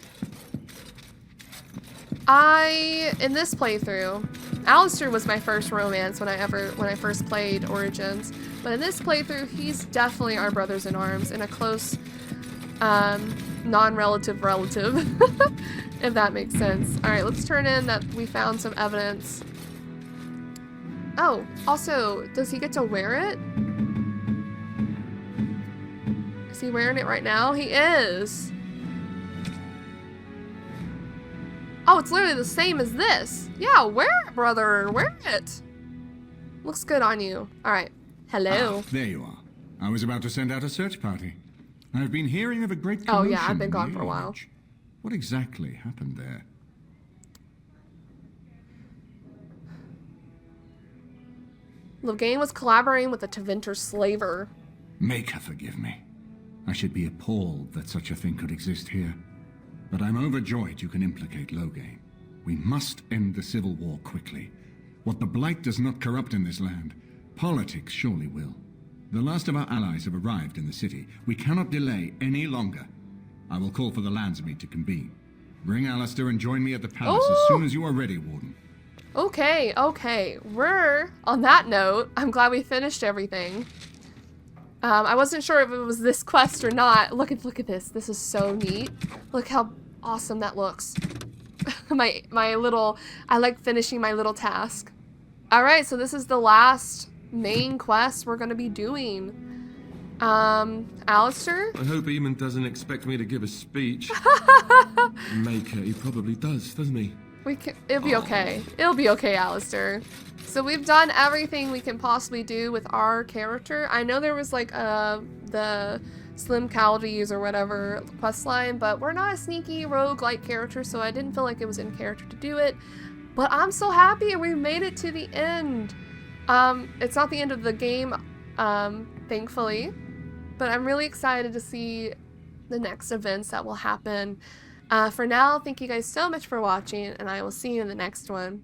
In this playthrough, Alistair was my first romance when I first played Origins. But in this playthrough, he's definitely our brothers in arms in a close, non-relative relative, if that makes sense. Alright, let's turn in that we found some evidence. Oh, also, does he get to wear it? Is he wearing it right now? He is! Oh, it's literally the same as this. Yeah, wear it, brother. Wear it. Looks good on you. Alright. Hello. Ah, there you are. I was about to send out a search party. I've been hearing of a great Oh commotion. yeah, I've been in gone the for a while. Alienage. What exactly happened there? Loghain was collaborating with the Tevinter slaver. Make her forgive me. I should be appalled that such a thing could exist here. But I'm overjoyed you can implicate Loghain. We must end the civil war quickly. What the Blight does not corrupt in this land, politics surely will. The last of our allies have arrived in the city. We cannot delay any longer. I will call for the Landsmeet to convene. Bring Alistair and join me at the palace as soon as you are ready, Warden. Okay, okay. On that note, I'm glad we finished everything. I wasn't sure if it was this quest or not. Look at this. This is so neat. Look how awesome that looks. I like finishing my little task. Alright, so this is the last main quest we're gonna be doing. Alistair? I hope Eamon doesn't expect me to give a speech. Maker, he probably does, doesn't he? It'll be okay. It'll be okay, Alistair. So we've done everything we can possibly do with our character. I know there was like the Slim Chaldees or whatever questline, but we're not a sneaky rogue-like character, so I didn't feel like it was in character to do it. But I'm so happy we made it to the end. It's not the end of the game, thankfully, but I'm really excited to see the next events that will happen. For now, thank you guys so much for watching, and I will see you in the next one.